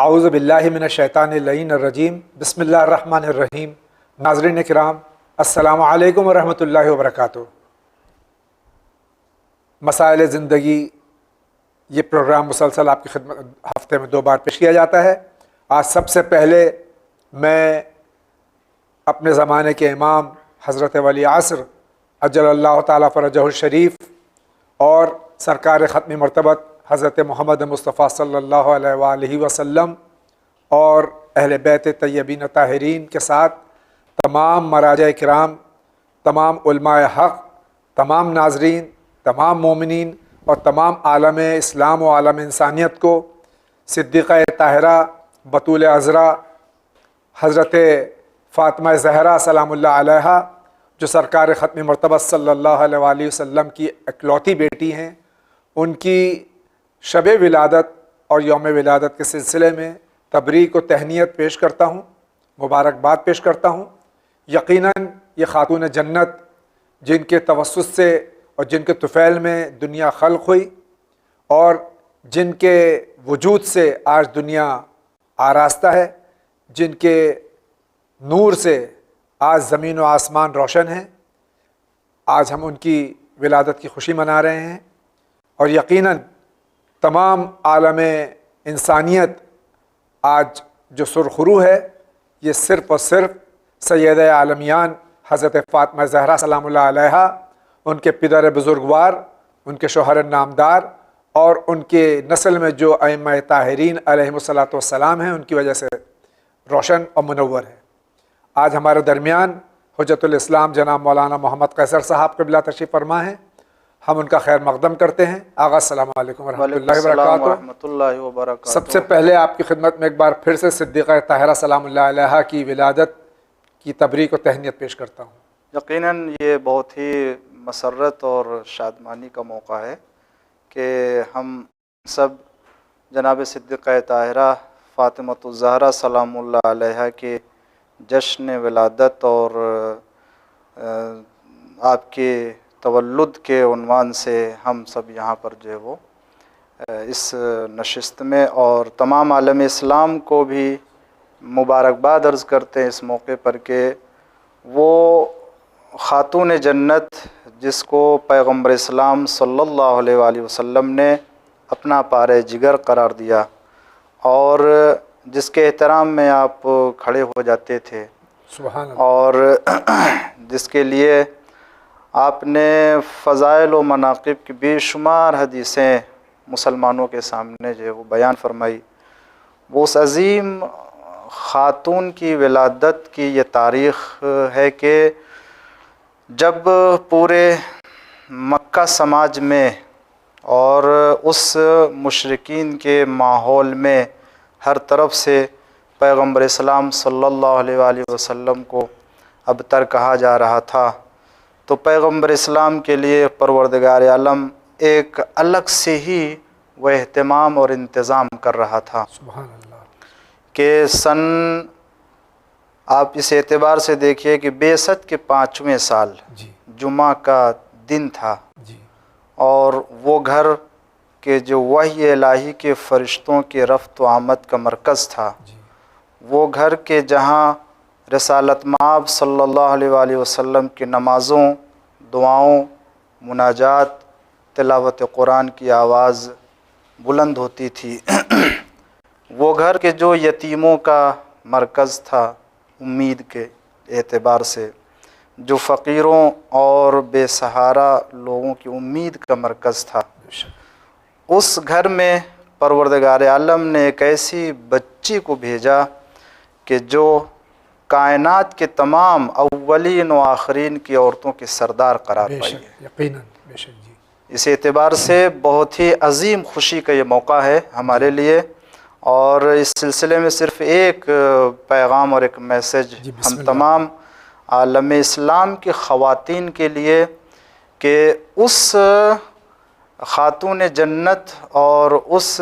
اعوذ باللہ من الشیطان اللعین الرجیم بسم اللہ الرحمن الرحیم۔ ناظرین کرام، السلام علیکم ورحمۃ اللہ وبرکاتہ۔ مسائل زندگی یہ پروگرام مسلسل آپ کی خدمت ہفتے میں 2 بار پیش کیا جاتا ہے۔ آج سب سے پہلے میں اپنے زمانے کے امام حضرت ولی عصر اجل اللہ تعالیٰ فرجہ الشریف اور سرکار ختم مرتبت حضرت محمد مصطفیٰ صلی اللہ علیہ وآلہ وسلم اور اہل بیت طیبین طاہرین کے ساتھ تمام مراجع کرام، تمام علماء حق، تمام ناظرین، تمام مومنین اور تمام عالم اسلام و عالم انسانیت کو صدیقہ طاہرہ بطول عذرا حضرت فاطمہ زہرا سلام اللہ علیہا، جو سرکار ختم مرتبہ صلی اللہ علیہ وآلہ وسلم کی اکلوتی بیٹی ہیں، ان کی شب ولادت اور یوم ولادت کے سلسلے میں تبریک و تہنیت پیش کرتا ہوں، مبارکباد پیش کرتا ہوں۔ یقیناً یہ خاتون جنت جن کے توسط سے اور جن کے طفیل میں دنیا خلق ہوئی اور جن کے وجود سے آج دنیا آراستہ ہے، جن کے نور سے آج زمین و آسمان روشن ہیں، آج ہم ان کی ولادت کی خوشی منا رہے ہیں۔ اور یقیناً تمام عالم انسانیت آج جو سرخرو ہے، یہ صرف اور صرف سید عالمیان حضرت فاطمہ زہرا سلام اللہ علیہا، ان کے پدر بزرگوار، ان کے شوہر نامدار اور ان کے نسل میں جو ائمہ طاہرین علیہم الصلاۃ والسلام ہیں، ان کی وجہ سے روشن اور منور ہے۔ آج ہمارے درمیان حجت الاسلام جناب مولانا محمد قیصر صاحب قبلہ تشریف فرما ہیں، ہم ان کا خیر مقدم کرتے ہیں۔ آغا السلام علیکم ورحمۃ اللہ وبرکاتہ۔ سب سے پہلے آپ کی خدمت میں ایک بار پھر سے صدیقہ طاہرہ سلام اللہ علیہا کی ولادت کی تبریک و تہنیت پیش کرتا ہوں۔ یقیناً یہ بہت ہی مسرت اور شادمانی کا موقع ہے کہ ہم سب جناب صدیقہ طاہرہ فاطمۃ الزہرا سلام اللہ علیہا کے جشن ولادت اور آپ کے تولد کے عنوان سے ہم سب یہاں پر جو ہے وہ اس نشست میں اور تمام عالم اسلام کو بھی مبارکباد عرض کرتے ہیں اس موقع پر کہ وہ خاتون جنت جس کو پیغمبر اسلام صلی اللہ علیہ وآلہ وسلم نے اپنا پارے جگر قرار دیا اور جس کے احترام میں آپ کھڑے ہو جاتے تھے، سبحان اللہ، اور جس کے لیے آپ نے فضائل و مناقب کی بے شمار حدیثیں مسلمانوں کے سامنے جو ہے وہ بیان فرمائی۔ وہ اس عظیم خاتون کی ولادت کی یہ تاریخ ہے کہ جب پورے مکہ سماج میں اور اس مشرکین کے ماحول میں ہر طرف سے پیغمبر اسلام صلی اللہ علیہ وآلہ وسلم کو ابتر کہا جا رہا تھا، تو پیغمبر اسلام کے لیے پروردگار عالم ایک الگ سے ہی وہ اہتمام اور انتظام کر رہا تھا سبحان اللہ، کہ آپ اس اعتبار سے دیکھیے کہ بعثت کے 5ویں سال جی جمعہ کا دن تھا، جی، اور وہ گھر کہ جو وحی الہی کے فرشتوں کے رفت و آمد کا مرکز تھا، جی، وہ گھر کے جہاں رسالت مآب صلی اللہ علیہ وآلہ وسلم کی نمازوں، دعاؤں، مناجات، تلاوت قرآن کی آواز بلند ہوتی تھی، وہ گھر کے جو یتیموں کا مرکز تھا امید کے اعتبار سے، جو فقیروں اور بے سہارا لوگوں کی امید کا مرکز تھا، اس گھر میں پروردگار عالم نے ایک ایسی بچی کو بھیجا کہ جو کائنات کے تمام اولین و آخرین کی عورتوں کے سردار قرار بے پائی شک، ہے۔ یقیناً، بے شک جی، اس اعتبار سے بہت ہی عظیم خوشی کا یہ موقع ہے ہمارے لیے، اور اس سلسلے میں صرف ایک پیغام اور ایک میسج جی، بسم ہم اللہ۔ تمام عالم اسلام کی خواتین کے لیے کہ اس خاتون جنت اور اس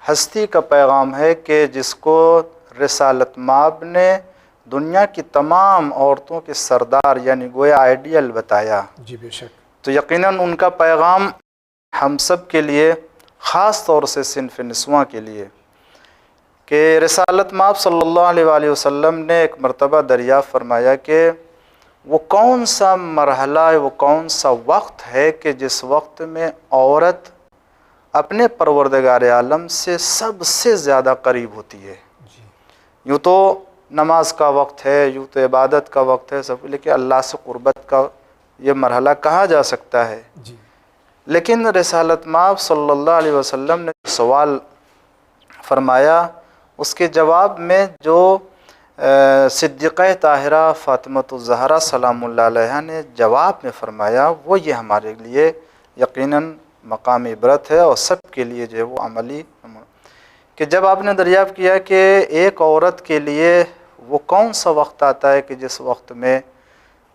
ہستی کا پیغام ہے کہ جس کو رسالت مآب نے دنیا کی تمام عورتوں کے سردار یعنی گویا آئیڈیل بتایا، جی بے شک، تو یقیناً ان کا پیغام ہم سب کے لیے، خاص طور سے صنف نسواں کے لیے، کہ رسالت مآب صلی اللہ علیہ وآلہ وسلم نے ایک مرتبہ دریافت فرمایا کہ وہ کون سا مرحلہ ہے، وہ کون سا وقت ہے کہ جس وقت میں عورت اپنے پروردگار عالم سے سب سے زیادہ قریب ہوتی ہے. یوں تو نماز کا وقت ہے، یوں تو عبادت کا وقت ہے سب، لیکن اللہ سے قربت کا یہ مرحلہ کہا جا سکتا ہے. لیکن رسالت مآب صلی اللہ علیہ وسلم نے سوال فرمایا، اس کے جواب میں جو صدیقہ طاہرہ فاطمۃ الزہرا سلام اللہ علیہا نے جواب میں فرمایا، وہ یہ ہمارے لیے یقیناً مقام عبرت ہے اور سب کے لیے جو ہے وہ عملی، کہ جب آپ نے دریافت کیا کہ ایک عورت کے لیے وہ کون سا وقت آتا ہے کہ جس وقت میں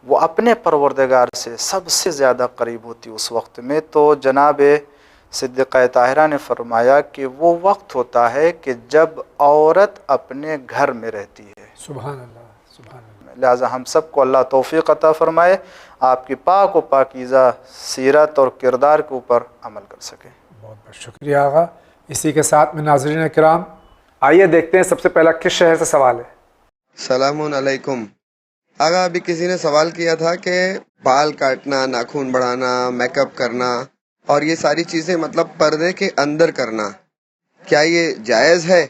وہ اپنے پروردگار سے سب سے زیادہ قریب ہوتی اس وقت میں، تو جناب صدیقہ طاہرہ نے فرمایا کہ وہ وقت ہوتا ہے کہ جب عورت اپنے گھر میں رہتی ہے. سبحان اللہ، سبحان اللہ. لہٰذا ہم سب کو اللہ توفیق عطا فرمائے آپ کی پاک و پاکیزہ سیرت اور کردار کے اوپر عمل کر سکیں. بہت بہت شکریہ آغا. اسی کے ساتھ میں ناظرین کرام آئیے دیکھتے ہیں سب سے پہلا کس شہر سے سوال ہے. السلام علیکم. آغا ابھی کسی نے سوال کیا تھا کہ بال کاٹنا، ناخن بڑھانا، میک اپ کرنا اور یہ ساری چیزیں مطلب پردے کے اندر کرنا، کیا یہ جائز ہے؟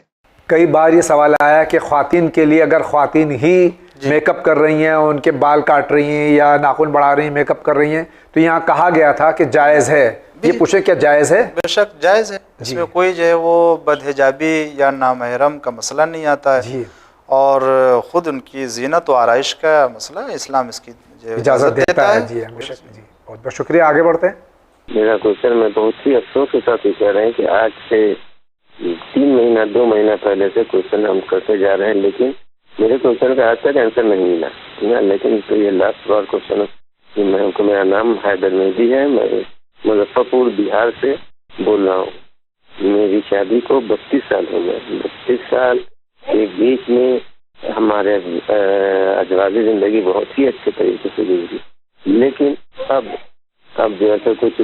کئی بار یہ سوال آیا کہ خواتین کے لیے اگر خواتین ہی میک اپ کر رہی ہیں، ان کے بال کاٹ رہی ہیں یا ناخن بڑھا رہی ہیں، میک اپ کر رہی ہیں، تو یہاں کہا گیا تھا کہ جائز ہے. یہ پوچھے کیا جائز ہے؟ بے شک جائز ہے، اس میں کوئی جو ہے وہ بدحجابی یا نامحرم کا مسئلہ نہیں آتا ہے، اور خود ان کی زینت و آرائش کا مسئلہ اسلام اس کی اجازت دیتا ہے. جی بہت بہت شکریہ. آگے بڑھتے ہیں. میرا کوشچن میں بہت ہی افسوس کے ساتھ یہ کہہ رہے ہیں کہ آج سے 3 مہینہ 2 مہینہ پہلے سے کوشچن ہم کرتے جا رہے ہیں، لیکن میرے کوشچن کا آج تک آنسر نہیں ملا. لیکن تو یہ لاسٹ بار کوشچن ہے. میرا نام حیدر مہدی ہے، میں مظفر پور بہار سے بول رہا ہوں. میری شادی کو 32 سال ہو گئے. 32 سال کے بیچ میں ہمارے ازواجی زندگی بہت ہی اچھے طریقے سے گزری، لیکن اب جو ہے کچھ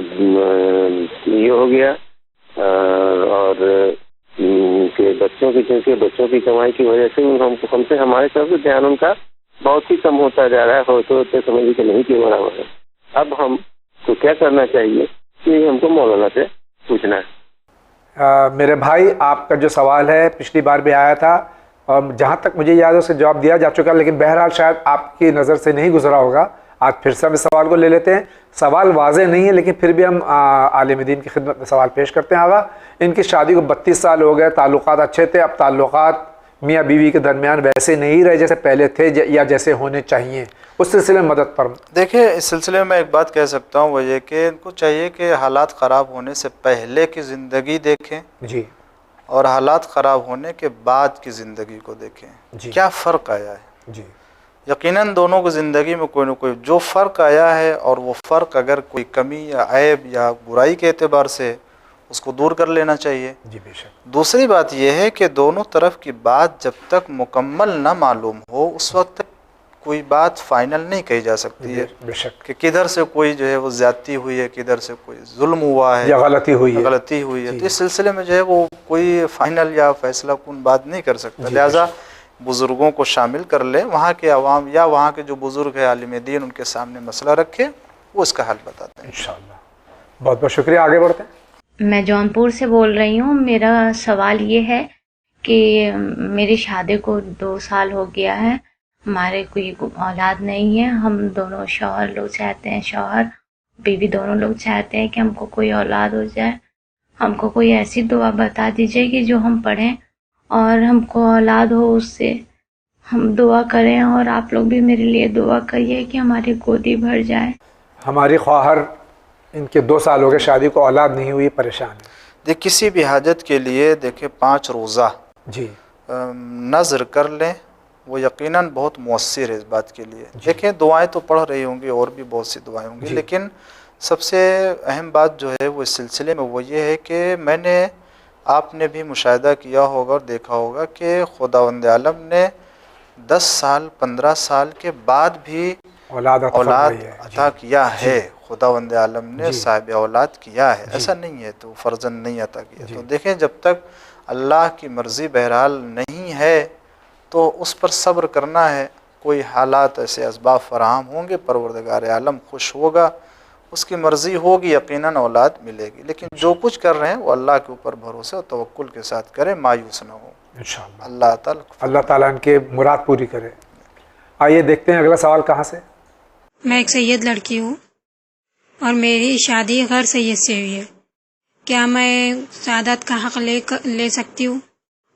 یہ ہو گیا اور کہ بچوں کی، چونکہ بچوں کی کمائی کی وجہ سے ہم سے ہمارے طرف سے دھیان ان کا بہت ہی کم ہوتا جا رہا ہے. ہوتے سمجھے کہ نہیں کیوں بڑا ہوا ہے. اب ہم کو کیا کرنا چاہیے کہ ہم کو مولانا سے پوچھنا ہے. میرے بھائی آپ کا جو سوال ہے پچھلی بار بھی آیا تھا، جہاں تک مجھے یاد ہے اسے جواب دیا جا چکا، لیکن بہرحال شاید آپ کی نظر سے نہیں گزرا ہوگا. آج پھر سے ہم اس سوال کو لے لیتے ہیں. سوال واضح نہیں ہے لیکن پھر بھی ہم عالم دین کی خدمت میں سوال پیش کرتے ہیں. آغا، ان کی شادی کو 32 سال ہو گئے، تعلقات اچھے تھے، اب تعلقات میاں بیوی کے درمیان ویسے نہیں رہے جیسے پہلے تھے یا جیسے ہونے چاہیے، اس سلسلے میں مدد پر. دیکھیں اس سلسلے میں ایک بات کہہ سکتا ہوں، وہ یہ کہ ان کو چاہیے کہ حالات خراب ہونے سے پہلے کی زندگی دیکھیں جی، اور حالات خراب ہونے کے بعد کی زندگی کو دیکھیں. کیا فرق آیا ہے؟ جی، یقیناً دونوں کو زندگی میں کوئی نہ کوئی جو فرق آیا ہے، اور وہ فرق اگر کوئی کمی یا عیب یا برائی کے اعتبار سے اس کو دور کر لینا چاہیے. جی بے شک. دوسری بات یہ ہے کہ دونوں طرف کی بات جب تک مکمل نہ معلوم ہو اس وقت تک کوئی بات فائنل نہیں کہی جا سکتی ہے بے شک کہ کدھر سے کوئی جو ہے وہ زیادتی ہوئی ہے، کدھر سے کوئی ظلم ہوا ہے یا غلطی ہوئی ہے. تو اس سلسلے میں جو ہے وہ کوئی فائنل یا فیصلہ کن بات نہیں کر سکتا. لہٰذا بزرگوں کو شامل کر لیں، وہاں کے عوام یا وہاں کے جو بزرگ ہیں عالم دین ان کے سامنے مسئلہ رکھیں، وہ اس کا حل بتاتے ہیں انشاءاللہ. بہت بہت شکریہ. آگے بڑھتے ہیں. میں جونپور سے بول رہی ہوں. میرا سوال یہ ہے کہ میری شادی کو 2 سال ہو گیا ہے، ہمارے کوئی اولاد نہیں ہے. ہم دونوں شوہر لوگ چاہتے ہیں، شوہر بیوی دونوں لوگ چاہتے ہیں کہ ہم کو کوئی اولاد ہو جائے. ہم کو کوئی ایسی دعا بتا دیجیے کہ جو ہم پڑھیں اور ہم کو اولاد ہو، اس سے ہم دعا کریں، اور آپ لوگ بھی میرے لیے دعا کریے کہ ہماری گودی بھر جائے. ہماری خواہر ان کے 2 سال ہو گئے شادی کو، اولاد نہیں ہوئی، پریشان ہے. دیکھ کسی بھی حاجت کے لیے دیکھیں 5 روزہ جی نظر کر لیں، وہ یقیناً بہت مؤثر ہے اس بات کے لیے. دیکھیں دعائیں تو پڑھ رہی ہوں گی اور بھی بہت سی دعائیں ہوں گی، لیکن سب سے اہم بات جو ہے وہ اس سلسلے میں وہ یہ ہے کہ میں نے، آپ نے بھی مشاہدہ کیا ہوگا اور دیکھا ہوگا کہ خداوند عالم نے 10 سال 15 سال کے بعد بھی اولاد عطا کیا ہے. خداوند عالم نے صاحب اولاد کیا ہے، ایسا نہیں ہے تو فرزند نہیں عطا کیا. تو دیکھیں جب تک اللہ کی مرضی بہرحال نہیں ہے تو اس پر صبر کرنا ہے. کوئی حالات ایسے اسباب فراہم ہوں گے، پروردگار عالم خوش ہوگا، اس کی مرضی ہوگی، یقیناً اولاد ملے گی. لیکن جو کچھ کر رہے ہیں وہ اللہ کے اوپر بھروسے اور توکل کے ساتھ کریں، مایوس نہ ہو. انشاءاللہ اللہ تعالیٰ ان کے مراد پوری کرے. آئیے دیکھتے ہیں اگلا سوال کہاں سے. میں ایک سید لڑکی ہوں اور میری شادی غیر سید سے ہوئی ہے. کیا میں سعادت کا حق لے سکتی ہوں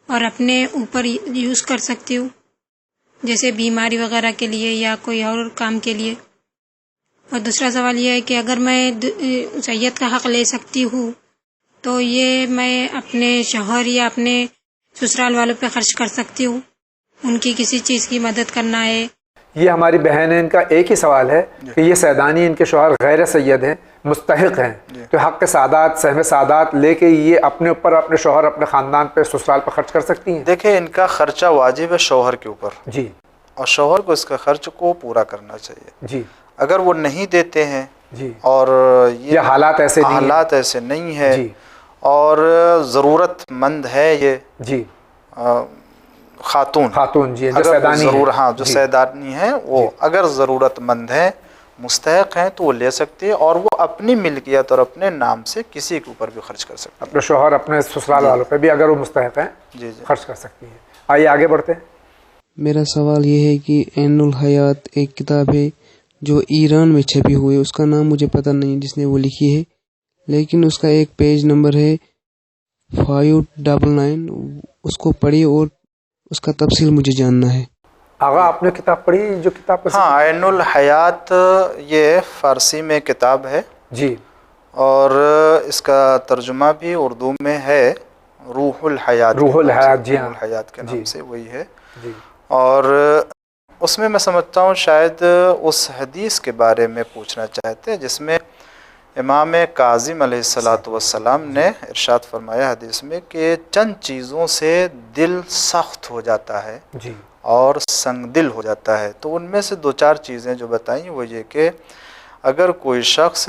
اور اپنے اوپر یوز کر سکتی ہوں، جیسے بیماری وغیرہ کے لیے یا کوئی اور کام کے لیے؟ اور دوسرا سوال یہ ہے کہ اگر میں سید کا حق لے سکتی ہوں تو یہ میں اپنے شوہر یا اپنے سسرال والوں پہ خرچ کر سکتی ہوں؟ ان کی کسی چیز کی مدد کرنا ہے. یہ ہماری بہن ہے، ان کا ایک ہی سوال ہے کہ یہ سیدانی ان کے شوہر غیر سید ہیں، مستحق ہیں، تو حق سعادت، سہم سعادت لے کے یہ اپنے اوپر، اپنے شوہر، اپنے خاندان پہ، سسرال پہ خرچ کر سکتی ہیں؟ دیکھیں، ان کا خرچہ واجب ہے شوہر کے اوپر، جی، اور شوہر کو اس کا خرچ کو پورا کرنا چاہیے. جی، اگر وہ نہیں دیتے ہیں جی، اور یہ حالات ایسے نہیں ہے جی، اور ضرورت مند ہے یہ جی، خاتون جی، جو سیدانی ہیں، جو سیدانی ہیں، وہ اگر ضرورت مند ہیں، مستحق ہیں، تو وہ لے سکتے ہیں اور وہ اپنی ملکیت اور اپنے نام سے کسی کے اوپر بھی خرچ کر سکتے ہیں. اپنے شوہر، اپنے سسرال والوں پہ بھی اگر وہ مستحق ہیں جی خرچ کر سکتی ہیں. آئیے آگے بڑھتے ہیں. میرا سوال یہ ہے کہ عین الحیات ایک کتاب ہے جو ایران میں چھپی ہوئی ہے، اس کا نام مجھے پتہ نہیں جس نے وہ لکھی ہے، لیکن اس کا ایک پیج نمبر ہے 599. اس کو پڑھی اور اس کا تفصیل مجھے جاننا ہے. آغا آپ نے کتاب پڑھی جو کتاب پسند؟ ہاں، عین الحیات یہ فارسی میں کتاب ہے جی، اور اس کا ترجمہ بھی اردو میں ہے، روح الحیات. جی ہاں، روح الحیات کے نام سے وہی ہے. جی، اور اس میں سمجھتا ہوں شاید اس حدیث کے بارے میں پوچھنا چاہتے ہیں جس میں امام کاظم علیہ السلام نے ارشاد فرمایا حدیث میں کہ چند چیزوں سے دل سخت ہو جاتا ہے جی، اور سنگ دل ہو جاتا ہے. تو ان میں سے 2-4 چیزیں جو بتائیں وہ یہ کہ اگر کوئی شخص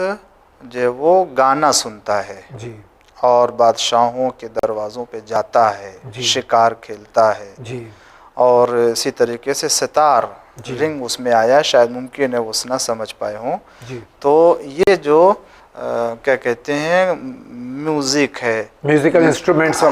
جو وہ گانا سنتا ہے جی، اور بادشاہوں کے دروازوں پہ جاتا ہے، شکار کھیلتا ہے، جی، اور اسی طریقے سے ستار رنگ اس میں آیا، شاید ممکن ہے وہ نہ سمجھ پائے ہوں، تو یہ جو کیا کہتے ہیں میوزک ہے، میوزیکل انسٹرومنٹس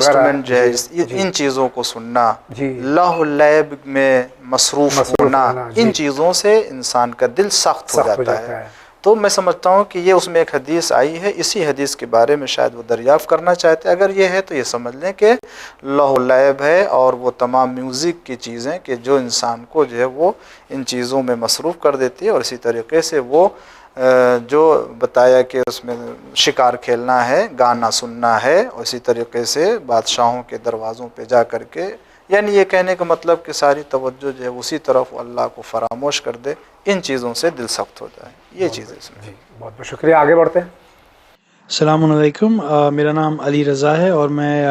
جو ہے، ان چیزوں کو سننا، لہو لیب میں مصروف ہونا، ان چیزوں سے انسان کا دل سخت ہو جاتا ہے. تو میں سمجھتا ہوں کہ یہ اس میں ایک حدیث آئی ہے، اسی حدیث کے بارے میں شاید وہ دریافت کرنا چاہتے ہیں. اگر یہ ہے تو یہ سمجھ لیں کہ لہو لیب ہے اور وہ تمام میوزک کی چیزیں کہ جو انسان کو جو ہے وہ ان چیزوں میں مصروف کر دیتی ہے. اور اسی طریقے سے وہ جو بتایا کہ اس میں شکار کھیلنا ہے، گانا سننا ہے، اور اسی طریقے سے بادشاہوں کے دروازوں پہ جا کر کے، یعنی یہ کہنے کا مطلب کہ ساری توجہ جو ہے اسی طرف اللہ کو فراموش کر دے، ان چیزوں سے دل سخت ہو جائے. یہ چیزیں اس میں. جی، بہت بہت شکریہ. آگے بڑھتے ہیں. السلام علیکم، میرا نام علی رضا ہے اور میں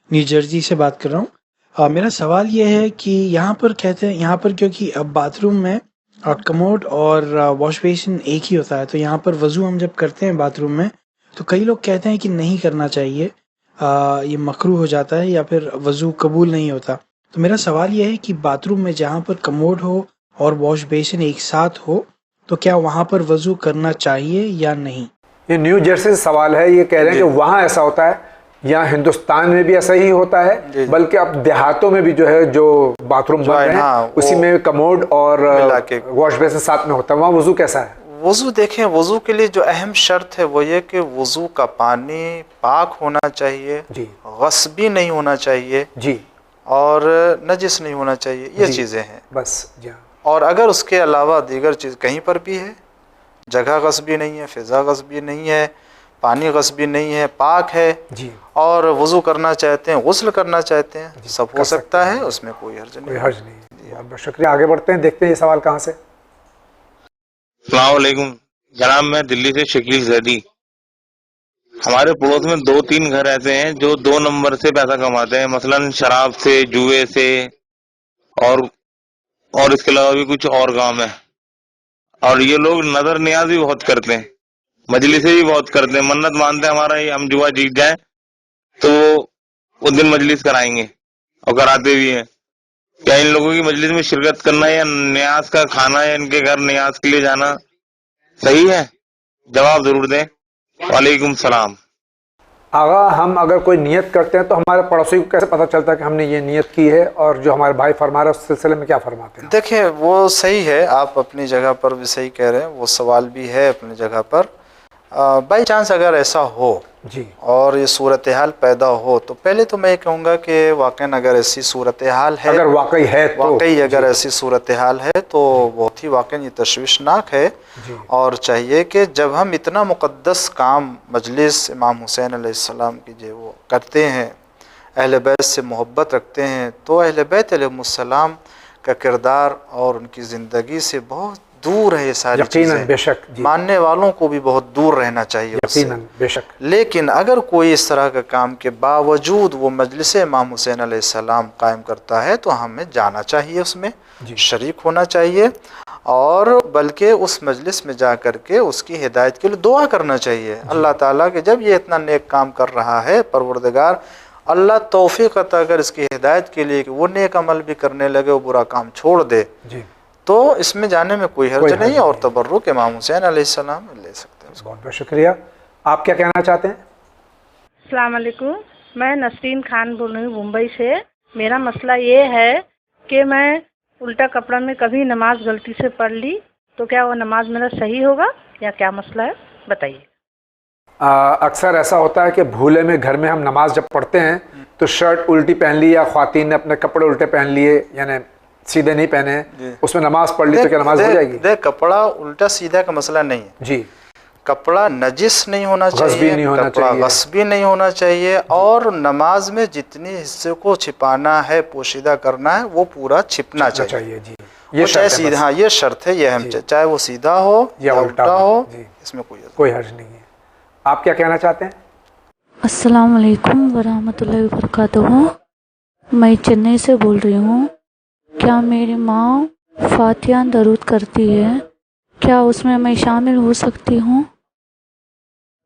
نیو جرسی سے بات کر رہا ہوں. میرا سوال یہ ہے کہ یہاں پر کہتے ہیں، یہاں پر کیونکہ اب باتھ روم میں کموڈ اور واش بیسن ایک ہی ہوتا ہے، تو یہاں پر وضو ہم جب کرتے ہیں باتھ روم میں تو کئی لوگ کہتے ہیں کہ نہیں کرنا چاہیے، یہ مکروہ ہو جاتا ہے یا پھر وضو قبول نہیں ہوتا. تو میرا سوال یہ ہے کہ باتھ روم میں جہاں پر کموڈ ہو اور واش بیسن ایک ساتھ ہو تو کیا وہاں پر وضو کرنا چاہیے یا نہیں؟ یہ نیو جرسی سے سوال ہے. یہ کہہ رہے ہیں کہ وہاں ایسا ہوتا ہے، یہاں ہندوستان میں بھی ایسا ہی ہوتا ہے، بلکہ اب دیہاتوں میں بھی جو ہے جو باتھ روم بن رہے ہیں اسی میں کموڈ اور واش بیسن ساتھ میں ہوتا ہے. وہاں وضو کیسا ہے؟ وضو دیکھیں، وضو کے لیے جو اہم شرط ہے وہ یہ کہ وضو کا پانی پاک ہونا چاہیے، غصبی نہیں ہونا چاہیے، جی، اور نجس نہیں ہونا چاہیے. یہ چیزیں ہیں بس. جی، اور اگر اس کے علاوہ دیگر چیز کہیں پر بھی ہے، جگہ غصبی نہیں ہے، فضا غصبی نہیں ہے، پانی غصبی نہیں ہے، پاک ہے، جی، اور وضو کرنا چاہتے ہیں، غسل کرنا چاہتے ہیں، سب ہو سکتا ہے، اس میں کوئی حرج نہیں. بہت بہت شکریہ. آگے بڑھتے ہیں، دیکھتے ہیں یہ سوال کہاں سے. السلام علیکم جناب، میں دلی سے شکیل زیدی. ہمارے پڑوس میں 2-3 گھر ایسے ہیں جو 2 نمبر سے پیسہ کماتے ہیں، مثلا شراب سے، جوئے سے، اور اس کے علاوہ بھی کچھ اور کام ہے. اور یہ لوگ نظر نیاز بھی بہت کرتے ہیں، مجلسیں بھی بہت کرتے ہیں، منت مانتے ہیں ہمارا یہ ہم جوا جیت جائیں تو وہ دن مجلس کرائیں گے اور کراتے بھی ہیں. کیا ان لوگوں کی مجلس میں شرکت کرنا یا نیاز کا کھانا یا ان کے گھر نیاز کے لیے جانا صحیح ہے؟ جواب ضرور دیں. وعلیکم السلام. آغا ہم اگر کوئی نیت کرتے ہیں تو ہمارے پڑوسی کو کیسے پتہ چلتا ہے کہ ہم نے یہ نیت کی ہے اور جو ہمارے بھائی فرما رہے ہیں اس سلسلے میں کیا فرماتے ہیں؟ دیکھیں وہ صحیح ہے, آپ اپنی جگہ پر بھی صحیح کہہ رہے ہیں, وہ سوال بھی ہے اپنی جگہ پر. بائی چانس اگر ایسا ہو جی اور یہ صورتحال پیدا ہو تو پہلے تو میں یہ کہوں گا کہ واقعاً اگر ایسی صورتحال ہے, اگر واقعی ہے تو واقعی اگر ایسی صورتحال ہے تو بہت ہی واقعی یہ تشویشناک ہے. جی اور چاہیے کہ جب ہم اتنا مقدس کام مجلس امام حسین علیہ السلام کی جو وہ کرتے ہیں, اہل بیت سے محبت رکھتے ہیں, تو اہل بیت علیہ السلام کا کردار اور ان کی زندگی سے بہت دور ہے یہ ساری یقیناً چیزیں. بے شک جی ماننے والوں کو بھی بہت دور رہنا چاہیے اس سے. یقیناً بے شک. لیکن اگر کوئی اس طرح کا کام کے باوجود وہ مجلس امام حسین علیہ السلام قائم کرتا ہے تو ہمیں جانا چاہیے, اس میں جی شریک ہونا چاہیے, اور بلکہ اس مجلس میں جا کر کے اس کی ہدایت کے لیے دعا کرنا چاہیے اللہ تعالیٰ کہ جب یہ اتنا نیک کام کر رہا ہے, پروردگار اللہ توفیق عطا کر اس کی ہدایت کے لیے کہ وہ نیک عمل بھی کرنے لگے, وہ برا کام چھوڑ دے, جی تو اس میں جانے میں کوئی حرج نہیں, اور تبرک امام حسین علیہ السلام لے سکتے ہیں. بہت بہت شکریہ. آپ کیا کہنا چاہتے ہیں؟ السلام علیکم, میں نسرین خان بول رہی ہوں ممبئی سے. میرا مسئلہ یہ ہے کہ میں الٹا کپڑا میں کبھی نماز غلطی سے پڑھ لی تو کیا وہ نماز میرا صحیح ہوگا یا کیا مسئلہ ہے, بتائیے. اکثر ایسا ہوتا ہے کہ بھولے میں گھر میں ہم نماز جب پڑھتے ہیں تو شرٹ الٹی پہن لی یا خواتین نے اپنے کپڑے الٹے پہن لیے, یعنی سیدھے نہیں پہنے, اس میں نماز پڑھ لی تو کیا نماز ہو جائے گی؟ دیکھ کپڑا الٹا سیدھا کا مسئلہ نہیں ہے جی. کپڑا نجس نہیں ہونا غصبی چاہیے, نہیں ہونا کپڑا چاہیے, غصبی نہیں ہونا چاہیے, اور نماز میں جتنی حصے کو چھپانا ہے, پوشیدہ کرنا ہے, وہ پورا چھپنا چاہیے. جی وہ چاہے سیدھا, ہاں یہ شرط ہے, یہ اہم, چاہے وہ سیدھا ہو یا الٹا ہو, اس میں کوئی حرج نہیں ہے. آپ کیا کہنا چاہتے ہیں؟ السلام علیکم ورحمۃ اللہ وبرکاتہ. میں چنئی سے بول رہی ہوں. کیا میری ماں فاتحہ درود کرتی ہے, کیا اس میں شامل ہو سکتی ہوں؟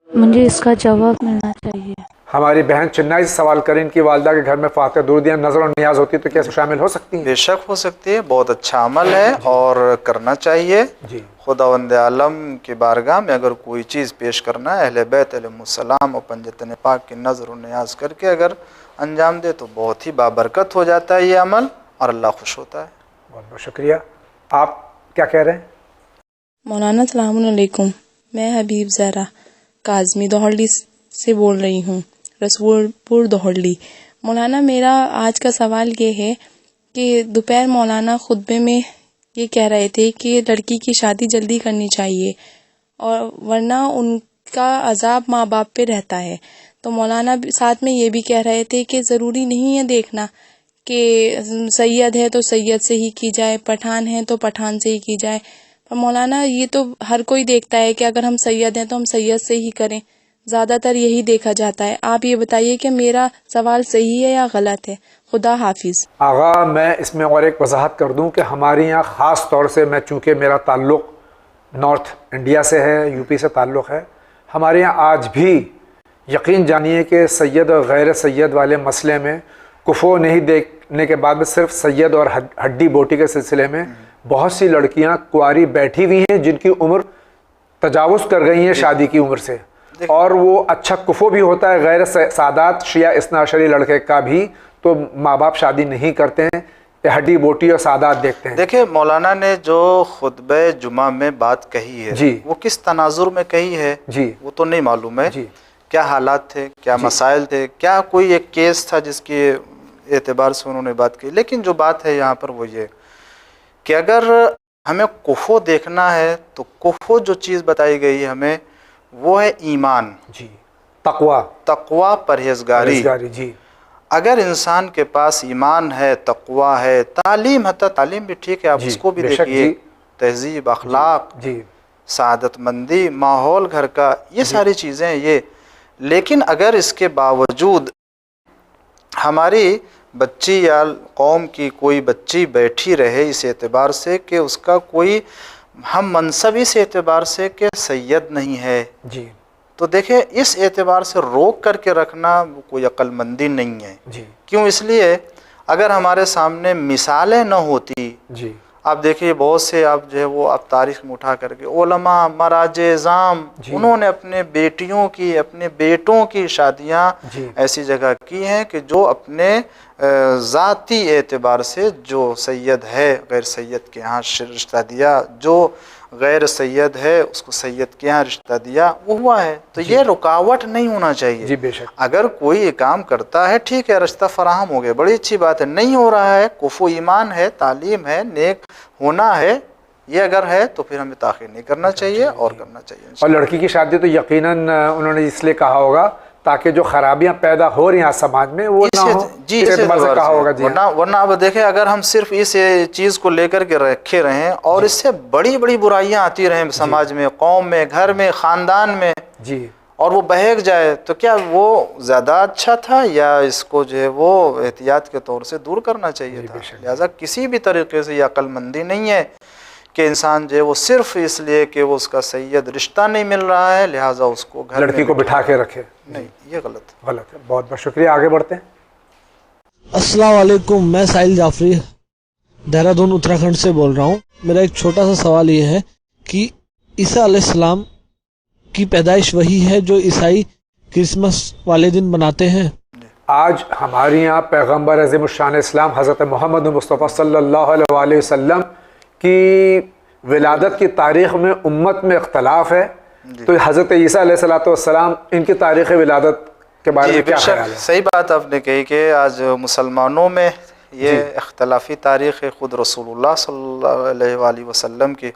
مجھے اس کا جواب ملنا چاہیے. ہماری بہن چنئی سے سوال کریں, ان کی والدہ کے گھر میں فاتحہ درود یا نظر و نیاز ہوتی ہے تو کیسے شامل ہو سکتی ہیں؟ بے شک ہو سکتی ہے, بہت اچھا عمل ہے اور کرنا چاہیے. جی خداوند عالم کی بارگاہ میں اگر کوئی چیز پیش کرنا ہے, اہل بیت علیہ السلام اور پنجتن پاک کی نظر و نیاز کر کے اگر انجام دے تو بہت ہی بابرکت ہو جاتا ہے یہ عمل, اور اللہ خوش ہوتا ہے. بہت بہت شکریہ. آپ کیا کہہ رہے ہیں؟ مولانا السلام علیکم, میں حبیب زہرا کاظمی دہلی سے بول رہی ہوں, رسول پور دہلی. مولانا میرا آج کا سوال یہ ہے کہ دوپہر مولانا خطبے میں یہ کہہ رہے تھے کہ لڑکی کی شادی جلدی کرنی چاہیے اور ورنہ ان کا عذاب ماں باپ پہ رہتا ہے. تو مولانا ساتھ میں یہ بھی کہہ رہے تھے کہ ضروری نہیں ہے دیکھنا کہ سید ہے تو سید سے ہی کی جائے, پٹھان ہے تو پٹھان سے ہی کی جائے. پر مولانا یہ تو ہر کوئی دیکھتا ہے کہ اگر ہم سید ہیں تو ہم سید سے ہی کریں, زیادہ تر یہی دیکھا جاتا ہے. آپ یہ بتائیے کہ میرا سوال صحیح ہے یا غلط ہے؟ خدا حافظ. آغا میں اس میں اور ایک وضاحت کر دوں کہ ہمارے یہاں خاص طور سے, میں چونکہ میرا تعلق نارتھ انڈیا سے ہے, یو پی سے تعلق ہے, ہمارے یہاں آج بھی یقین جانیے کہ سید اور غیر سید والے مسئلے میں کفو نہیں دیکھنے کے بعد میں صرف سید اور ہڈی بوٹی کے سلسلے میں بہت سی لڑکیاں کنواری بیٹھی ہوئی ہیں جن کی عمر تجاوز کر گئی ہیں شادی کی عمر سے, اور وہ اچھا کفو بھی ہوتا ہے غیر سادات شیعہ اثنا عشری لڑکے کا بھی, تو ماں باپ شادی نہیں کرتے ہیں, ہڈی بوٹی اور سادات دیکھتے ہیں. دیکھیں مولانا نے جو خطبہ جمعہ میں بات کہی ہے جی, وہ کس تناظر میں کہی ہے جی وہ تو نہیں معلوم ہے. جی کیا حالات تھے, کیا مسائل تھے, کیا کوئی ایک کیس تھا جس کے اعتبار سے انہوں نے بات کی. لیکن جو بات ہے یہاں پر وہ یہ کہ اگر ہمیں کفو دیکھنا ہے تو کفو جو چیز بتائی گئی ہے ہمیں وہ ہے ایمان, جی تقوی پرہیزگاری. جی اگر انسان کے پاس ایمان ہے, تقوی ہے, تعلیم, حتی تعلیم بھی ٹھیک ہے, آپ اس کو بھی دیکھیے, تہذیب, اخلاق, جی سعادت مندی, ماحول گھر کا, یہ ساری چیزیں یہ. لیکن اگر اس کے باوجود ہماری بچی یا قوم کی کوئی بچی بیٹھی رہے اس اعتبار سے کہ اس کا کوئی ہم منصب اس اعتبار سے کہ سید نہیں ہے, جی تو دیکھیں اس اعتبار سے روک کر کے رکھنا کوئی عقل مندی نہیں ہے. کیوں؟ اس لیے اگر ہمارے سامنے مثالیں نہ ہوتی. آپ دیکھیے بہت سے آپ جو ہے وہ آپ تاریخ میں اٹھا کر کے علماء مراج اعظام انہوں نے اپنے بیٹیوں کی اپنے بیٹوں کی شادیاں ایسی جگہ کی ہیں کہ جو اپنے ذاتی اعتبار سے جو سید ہے غیر سید کے ہاں رشتہ دیا، جو غیر سید ہے اس کو سید کے ہاں رشتہ دیا، وہ ہوا ہے. تو یہ رکاوٹ نہیں ہونا چاہیے. بے شک. اگر کوئی یہ کام کرتا ہے ٹھیک ہے، رشتہ فراہم ہو گیا، بڑی اچھی بات ہے. نہیں ہو رہا ہے، کفو ایمان ہے، تعلیم ہے، نیک ہونا ہے، یہ اگر ہے تو پھر ہمیں تاخیر نہیں کرنا چاہیے اور کرنا چاہیے. اور لڑکی کی شادی تو یقیناً انہوں نے اس لیے کہا ہوگا تاکہ جو خرابیاں پیدا ہو رہی ہیں آج سماج میں وہ نہ ہو. جی اس اعتبار سے کہا ہوگا. ورنہ اب دیکھیں اگر ہم صرف اس چیز کو لے کر کے رکھے رہیں اور اس سے بڑی بڑی برائیاں آتی رہیں سماج میں، قوم میں، گھر میں، خاندان میں، اور وہ بہک جائے، تو کیا وہ زیادہ اچھا تھا یا اس کو جو ہے وہ احتیاط کے طور سے دور کرنا چاہیے تھا؟ لہٰذا کسی بھی طریقے سے یہ عقل مندی نہیں ہے کہ انسان جو ہے وہ صرف اس لیے کہ وہ اس کا سید رشتہ نہیں مل رہا ہے لہٰذا اس کو گھر لڑکی کو بٹھا کے رکھے. نہیں، یہ غلط ہے. بہت بہت شکریہ. آگے بڑھتے ہیں. السلام علیکم، میں ساحل جعفری دہرادون اتراکھنڈ سے بول رہا ہوں. میرا ایک چھوٹا سا سوال یہ ہے کہ عیسیٰ علیہ السلام کی پیدائش وہی ہے جو عیسائی کرسمس والے دن مناتے ہیں؟ آج ہمارے یہاں پیغمبر عظیم الشان اسلام حضرت محمد مصطفیٰ صلی اللہ علیہ وآلہ وسلم کی ولادت کی تاریخ میں امت میں اختلاف ہے. تو حضرت عیسیٰ علیہ السلام ان کی تاریخ ولادت کے بارے میں کیا خیال ہے؟ صحیح بات آپ نے کہی کہ آج مسلمانوں میں یہ اختلافی تاریخ ہے خود رسول اللہ صلی اللہ علیہ وآلہ وسلم کی.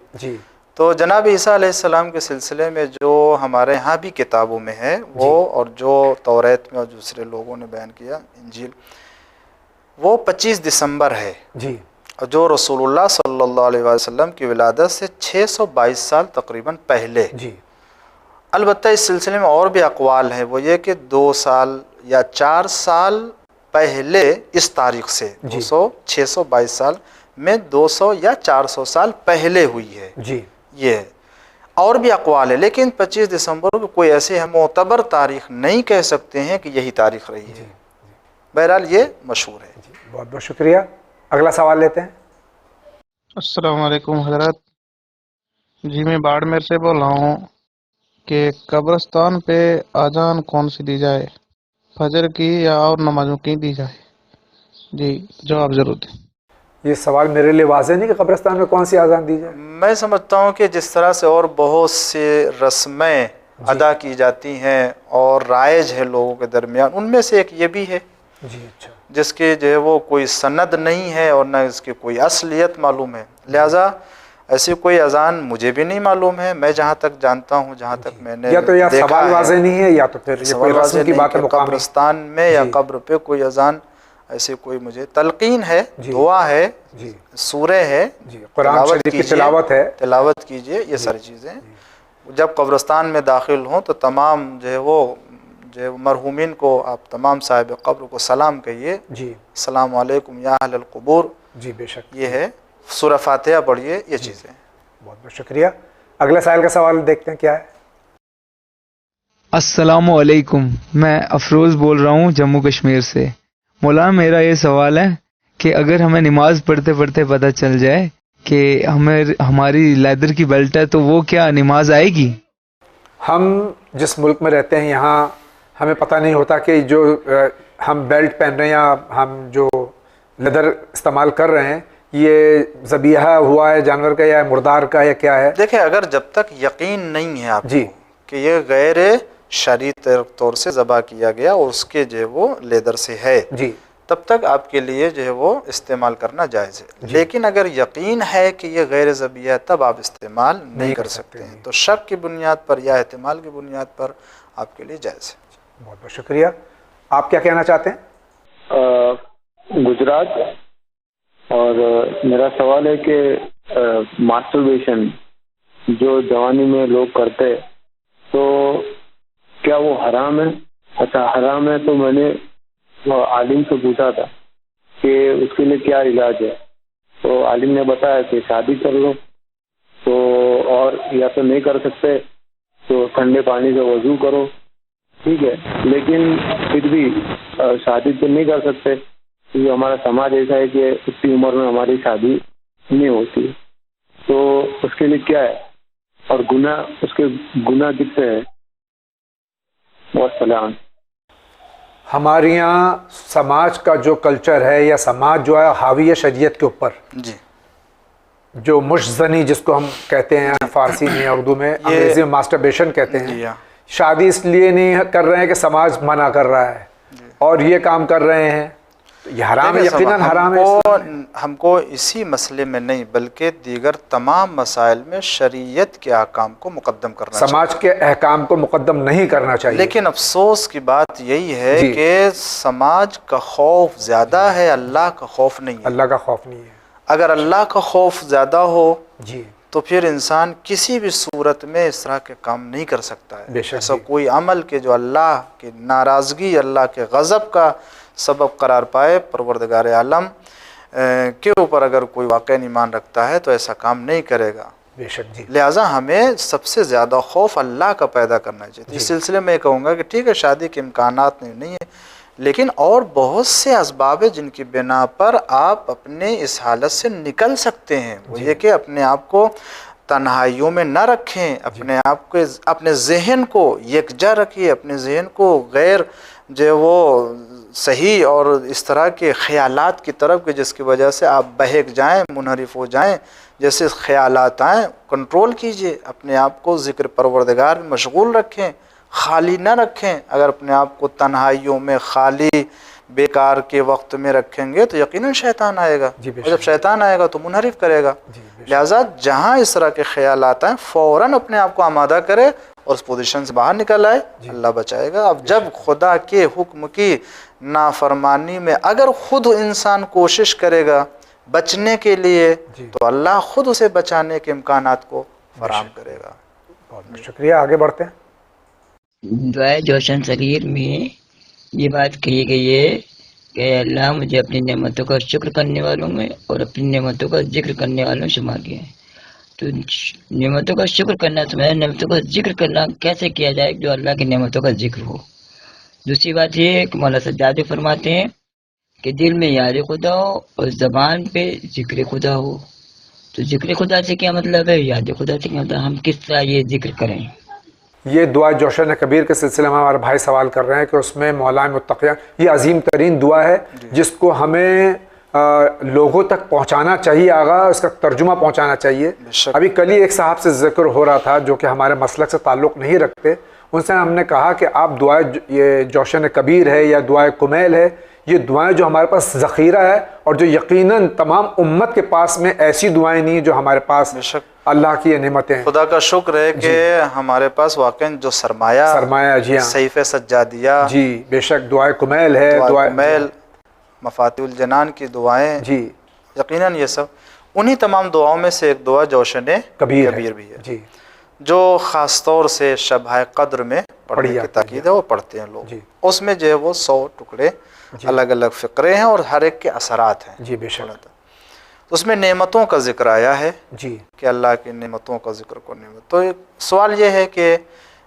تو جناب عیسیٰ علیہ السلام کے سلسلے میں جو ہمارے ہاں بھی کتابوں میں ہے وہ اور جو توریت میں اور دوسرے لوگوں نے بیان کیا انجیل، وہ 25 دسمبر ہے. جو رسول اللہ صلی اللہ علیہ وسلم کی ولادت سے 622 سال تقریباً پہلے. البتہ اس سلسلے میں اور بھی اقوال ہیں، وہ یہ کہ 2 سال یا 4 سال پہلے اس تاریخ سے 622 سال میں 200 یا 400 سال پہلے ہوئی ہے. یہ اور بھی اقوال ہے، لیکن 25 دسمبر کو کوئی ایسے ہم معتبر تاریخ نہیں کہہ سکتے ہیں کہ یہی تاریخ رہی ہے. بہرحال یہ مشہور ہے. بہت بہت شکریہ. اگلا سوال لیتے ہیں. السلام علیکم حضرت. جی میں باڑمیر سے بول رہا ہوں کہ قبرستان پہ اذان کون سی دی جائے، فجر کی یا اور نمازوں کی دی جائے؟ جی جواب ضرور دیں. یہ سوال میرے لیے واضح نہیں کہ قبرستان میں کون سی اذان دی جائے. میں سمجھتا ہوں کہ جس طرح سے اور بہت سے رسمیں ادا کی جاتی ہیں اور رائج ہے لوگوں کے درمیان، ان میں سے ایک یہ بھی ہے جس کے جو ہے وہ کوئی سند نہیں ہے اور نہ اس کی کوئی اصلیت معلوم ہے. لہٰذا ایسی کوئی اذان مجھے بھی نہیں معلوم ہے. میں جہاں تک جانتا ہوں، جہاں تک میں نے یا تو یا سوال واضح نہیں ہے یا تو پھر یہ کوئی رسم کی بات ہے. قبرستان میں یا قبر پہ کوئی اذان ایسی کوئی مجھے تلقین ہے، دعا ہے، سورہ ہے، قرآن شریف کی تلاوت کیجئے، یہ ساری چیزیں. جب قبرستان میں داخل ہوں تو تمام جو ہے وہ مرحومین کو آپ تمام صاحب قبر کو سلام کہیے. السلام علیکم یا اہل القبور. بے شک یہ ہے. سورہ فاتحہ پڑھیے. یہ چیزیں. بہت بہت شکریہ. اگلا سائل کا سوال دیکھتے ہیں کیا ہے. السلام علیکم، میں افروز بول رہا ہوں جموں کشمیر سے. مولانا میرا یہ سوال ہے کہ اگر ہمیں نماز پڑھتے پڑھتے پتہ چل جائے کہ ہماری لیدر کی بیلٹ ہے تو وہ کیا نماز آئے گی؟ ہم جس ملک میں رہتے ہیں یہاں ہمیں پتہ نہیں ہوتا کہ جو ہم بیلٹ پہن رہے ہیں یا ہم جو لیدر استعمال کر رہے ہیں یہ ذبیحہ ہوا ہے جانور کا یا مردار کا یا کیا ہے. دیکھیں اگر جب تک یقین نہیں ہے آپ کو کہ یہ غیر شرعی طور سے ذبح کیا گیا اور اس کے جو ہے وہ لیدر سے ہے، تب تک آپ کے لیے جو ہے وہ استعمال کرنا جائز ہے. لیکن اگر یقین ہے کہ یہ غیر ذبیحہ ہے تب آپ استعمال نہیں کر سکتے ہیں. تو شک کی بنیاد پر یا احتمال کی بنیاد پر آپ کے لیے جائز ہے. بہت بہت شکریہ. آپ کیا کہنا چاہتے ہیں؟ گجرات. اور میرا سوال ہے کہ ماسٹربیشن جو جوانی میں لوگ کرتے تو کیا وہ حرام ہے؟ اچھا حرام ہے تو میں نے عالم سے پوچھا تھا کہ اس کے لیے کیا علاج ہے، تو عالم نے بتایا کہ شادی کر لو، تو اور یا تو نہیں کر سکتے تو ٹھنڈے پانی سے وضو کرو، ٹھیک ہے، لیکن پھر بھی شادی تو نہیں کر سکتے کیونکہ ہمارا سماج ایسا ہے کہ اتنی عمر میں ہماری شادی نہیں ہوتی، تو اس کے لیے کیا ہے اور اس کے گناہ کتنے ہیں؟ والسلام۔ ہمارے یہاں سماج کا جو کلچر ہے یا سماج جو ہے حاوی ہے شریعت کے اوپر، جی، جو مشزنی جس کو ہم کہتے ہیں فارسی میں اردو میں، انگریزی میں ماسٹربیشن کہتے ہیں، شادی اس لیے نہیں کر رہے ہیں کہ سماج منع کر رہا ہے اور یہ کام کر رہے ہیں، یہ حرام ہے، یقیناً حرام ہے۔ ہم کو اسی مسئلے میں نہیں بلکہ دیگر تمام مسائل میں شریعت کے احکام کو مقدم کرنا چاہیے، سماج کے احکام کو مقدم نہیں کرنا چاہیے۔ لیکن افسوس کی بات یہی ہے کہ سماج کا خوف زیادہ ہے، اللہ کا خوف نہیں ہے۔ اللہ کا خوف نہیں ہے۔ اگر اللہ کا خوف زیادہ ہو جی تو پھر انسان کسی بھی صورت میں اس طرح کے کام نہیں کر سکتا ہے، ایسا کوئی عمل کہ جو اللہ کی ناراضگی، اللہ کے غضب کا سبب قرار پائے۔ پروردگار عالم کے اوپر اگر کوئی واقعی ایمان رکھتا ہے تو ایسا کام نہیں کرے گا، بے شک جی۔ لہٰذا ہمیں سب سے زیادہ خوف اللہ کا پیدا کرنا چاہیے۔ اس سلسلے میں کہوں گا کہ ٹھیک ہے شادی کے امکانات نہیں ہیں، لیکن اور بہت سے اسباب ہیں جن کی بنا پر آپ اپنے اس حالت سے نکل سکتے ہیں۔ وہ یہ کہ اپنے آپ کو تنہائیوں میں نہ رکھیں، اپنے آپ کو، اپنے ذہن کو یکجا رکھیے، اپنے ذہن کو غیر جو وہ صحیح اور اس طرح کے خیالات کی طرف کہ جس کی وجہ سے آپ بہک جائیں، منحرف ہو جائیں، جیسے خیالات آئیں کنٹرول کیجئے، اپنے آپ کو ذکر پروردگار میں مشغول رکھیں، خالی نہ رکھیں۔ اگر اپنے آپ کو تنہائیوں میں خالی بیکار کے وقت میں رکھیں گے تو یقیناً شیطان آئے گا، اور جب شیطان آئے گا تو منحرف کرے گا۔ لہٰذا جہاں اس طرح کے خیالات آئیں فوراً اپنے آپ کو آمادہ کرے اور اس پوزیشن سے باہر نکل آئے، اللہ بچائے گا۔ اب جب خدا کے حکم کی نافرمانی میں اگر خود انسان کوشش کرے گا بچنے کے لیے تو اللہ خود اسے بچانے کے امکانات کو فراہم کرے گا۔ بہت شکریہ، آگے بڑھتے ہیں۔ دعائے جوشن صغیر میں یہ بات کہی گئی ہے کہ اللہ مجھے اپنی نعمتوں کا شکر کرنے والوں میں اور اپنی نعمتوں کا ذکر کرنے والوں میں شمار کیا ہے۔ تو نعمتوں کا شکر کرنا تو میں نعمتوں کا ذکر کرنا کیسے کیا جائے جو اللہ کی نعمتوں کا ذکر ہو۔ دوسری بات یہ ہے کہ مولانا سجادی فرماتے ہیں کہ دل میں یاد خدا ہو اور زبان پہ ذکر خدا ہو۔ تو ذکر خدا سے کیا مطلب ہے، یاد خدا سے کیا مطلب، ہم کس طرح یہ ذکر کریں؟ یہ دعا جوشن کبیر کے سلسلے میں ہمارے بھائی سوال کر رہے ہیں کہ اس میں مولانا متقیان، یہ عظیم ترین دعا ہے جس کو ہمیں لوگوں تک پہنچانا چاہیے، آگا اس کا ترجمہ پہنچانا چاہیے۔ ابھی کل ہی ایک صاحب سے ذکر ہو رہا تھا جو کہ ہمارے مسلک سے تعلق نہیں رکھتے، ان سے ہم نے کہا کہ آپ دعائے یہ جوشن کبیر ہے یا دعائے کمیل ہے، یہ دعائیں جو ہمارے پاس ذخیرہ ہے اور جو یقیناً تمام امت کے پاس میں ایسی دعائیں نہیں جو ہمارے پاس اللہ کی نعمتیں ہیں۔ خدا کا شکر ہے کہ ہمارے پاس واقعاً جو سرمایہ جی ہاں، صحیفہ سجادیہ، جی بے شک دعائے کمیل ہے، دعائے کمیل، مفاتیح الجنان کی دعائیں، جی یقیناً یہ سب انہی تمام دعاؤں میں سے ایک دعا جوشن کبیر بھی ہے، جی جو خاص طور سے شبہ قدر میں پڑھنے کی تاکید ہے، وہ پڑھتے ہیں لوگ۔ اس میں جو ہے وہ 100 ٹکڑے الگ الگ فقرے ہیں اور ہر ایک کے اثرات ہیں۔ جی بے شک اس میں نعمتوں کا ذکر آیا ہے جی کہ اللہ کی نعمتوں کا ذکر کو نعمت۔ تو سوال یہ ہے کہ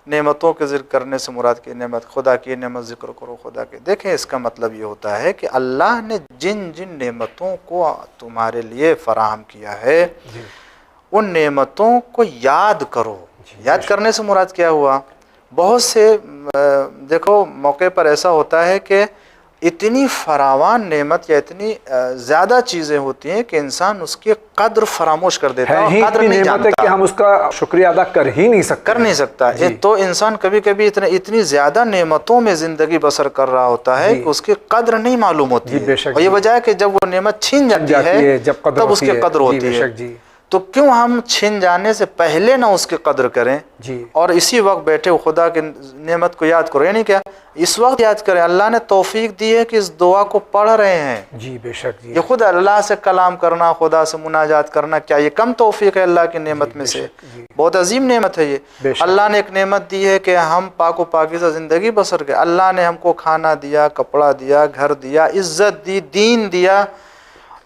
نعمتوں کے ذکر کرنے سے مراد کی نعمت، خدا کی نعمت ذکر کرو خدا کے۔ دیکھیں اس کا مطلب یہ ہوتا ہے کہ اللہ نے جن جن نعمتوں کو تمہارے لیے فراہم کیا ہے ان نعمتوں کو یاد کرو۔ یاد کرنے سے مراد کیا ہوا؟ بہت سے دیکھو موقع پر ایسا ہوتا ہے کہ اتنی فراوان نعمت یا اتنی زیادہ چیزیں ہوتی ہیں کہ انسان اس کی قدر فراموش کر دیتا ہے، قدر نہیں جانتا کہ ہم اس کا شکریہ ادا کر ہی نہیں سکتا۔ تو انسان کبھی کبھی اتنی زیادہ نعمتوں میں زندگی بسر کر رہا ہوتا ہے کہ اس کی قدر نہیں معلوم ہوتی ہے، اور یہ وجہ ہے کہ جب وہ نعمت چھین جاتی ہے تب اس کی قدر ہوتی ہے۔ تو کیوں ہم چھن جانے سے پہلے نہ اس کی قدر کریں اور اسی وقت بیٹھے خدا کی نعمت کو یاد کرو، یعنی کیا اس وقت یاد کریں۔ اللہ نے توفیق دی ہے کہ اس دعا کو پڑھ رہے ہیں، جی بے شک یہ خود اللہ سے کلام کرنا، خدا سے مناجات کرنا، کیا یہ کم توفیق ہے اللہ کی نعمت میں سے؟ بہت عظیم نعمت ہے یہ۔ اللہ نے ایک نعمت دی ہے کہ ہم پاک و پاکیزہ زندگی بسر کریں۔ اللہ نے ہم کو کھانا دیا، کپڑا دیا، گھر دیا، عزت دی، دین دیا،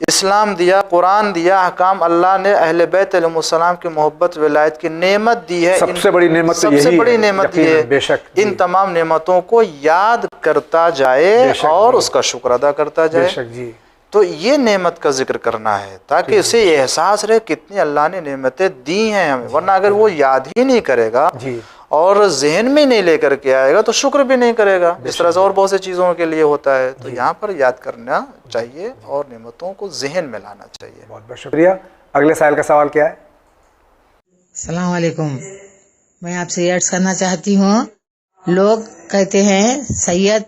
اسلام دیا، قرآن دیا، احکام اللہ نے اہل بیت علیہ السلام کی محبت ولایت کی نعمت دی ہے، سب سے بڑی نعمت سب سے بڑی نعمت یہ بے شک ان تمام نعمتوں کو یاد کرتا جائے اور اس کا شکر ادا کرتا جائے. بے شک جی. تو یہ نعمت کا ذکر کرنا ہے تاکہ اسے احساس رہے کتنی اللہ نے نعمتیں دی ہیں ہمیں، ورنہ اگر وہ یاد ہی نہیں کرے گا اور ذہن میں نہیں لے کر کے آئے گا تو شکر بھی نہیں کرے گا. اس طرح سے اور بہت سی چیزوں کے لیے ہوتا ہے. تو یہاں پر یاد کرنا چاہیے اور نعمتوں کو ذہن میں لانا چاہیے. بہت بہت شکریہ. اگلے سائل کا سوال کیا ہے؟ السلام علیکم. میں آپ سے یہ عرض کرنا چاہتی ہوں، لوگ کہتے ہیں سید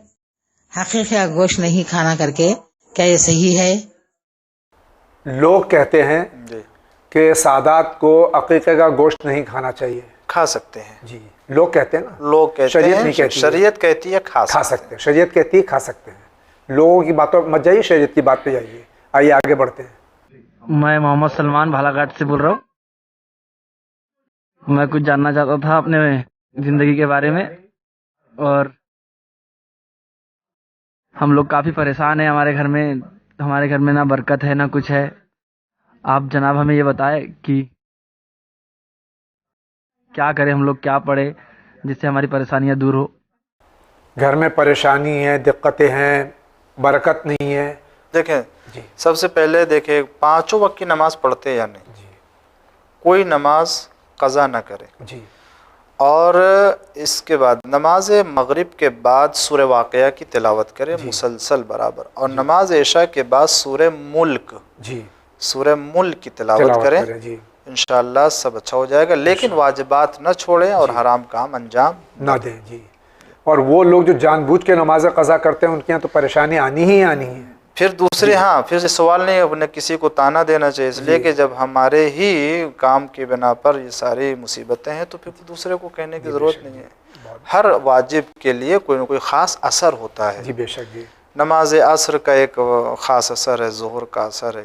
حقیقی گوشت نہیں کھانا کر کے، کیا یہ صحیح ہے؟ لوگ کہتے ہیں کہ سادات کو عقیقے کا گوشت نہیں کھانا چاہیے. کھا سکتے ہیں جی. لوگ کہتے ہیں نا، لوگ کہتے شریعت ہیں، نہیں کہتی، شریعت کہتی ہے کھا سکتے ہیں. شریعت کہتی ہے کھا سکتے ہیں. لوگوں کی باتوں مت جائیے، شریعت کی بات پہ جائیے. آئیے آگے بڑھتے ہیں. میں محمد سلمان بھالا گھاٹ سے بول رہا ہوں. میں کچھ جاننا چاہتا تھا اپنے زندگی کے بارے میں، اور ہم لوگ کافی پریشان ہیں. ہمارے گھر میں نہ برکت ہے نہ کچھ ہے. آپ جناب ہمیں یہ بتائیں کہ کیا کریں ہم لوگ، کیا پڑھیں جس سے ہماری پریشانیاں دور ہو. گھر میں پریشانی ہے، دقتیں ہیں، برکت نہیں ہے. دیکھیں سب سے پہلے دیکھیں 5 وقت کی نماز پڑھتے یا نہیں. کوئی نماز قضا نہ کرے. اور اس کے بعد نماز مغرب کے بعد سورہ واقعہ کی تلاوت کرے مسلسل برابر. اور نماز عشاء کے بعد سورہ ملک کی تلاوت کریں. انشاءاللہ سب اچھا ہو جائے گا. لیکن واجبات نہ چھوڑیں اور حرام کام انجام نہ دیں. جی. اور وہ لوگ جو جان بوجھ کے نماز قضا کرتے ہیں ان کے یہاں تو پریشانی آنی ہی آنی ہے. پھر دوسرے پھر سوال نہیں اپنے کسی کو تانا دینا چاہیے، اس لیے کہ جب ہمارے ہی کام کی بنا پر یہ ساری مصیبتیں ہیں تو پھر دوسرے کو کہنے کی ضرورت نہیں ہے. ہر واجب کے لیے کوئی نہ کوئی خاص اثر ہوتا ہے. جی بے شک. جی. نماز عصر کا ایک خاص اثر ہے، ظہر کا اثر ہے.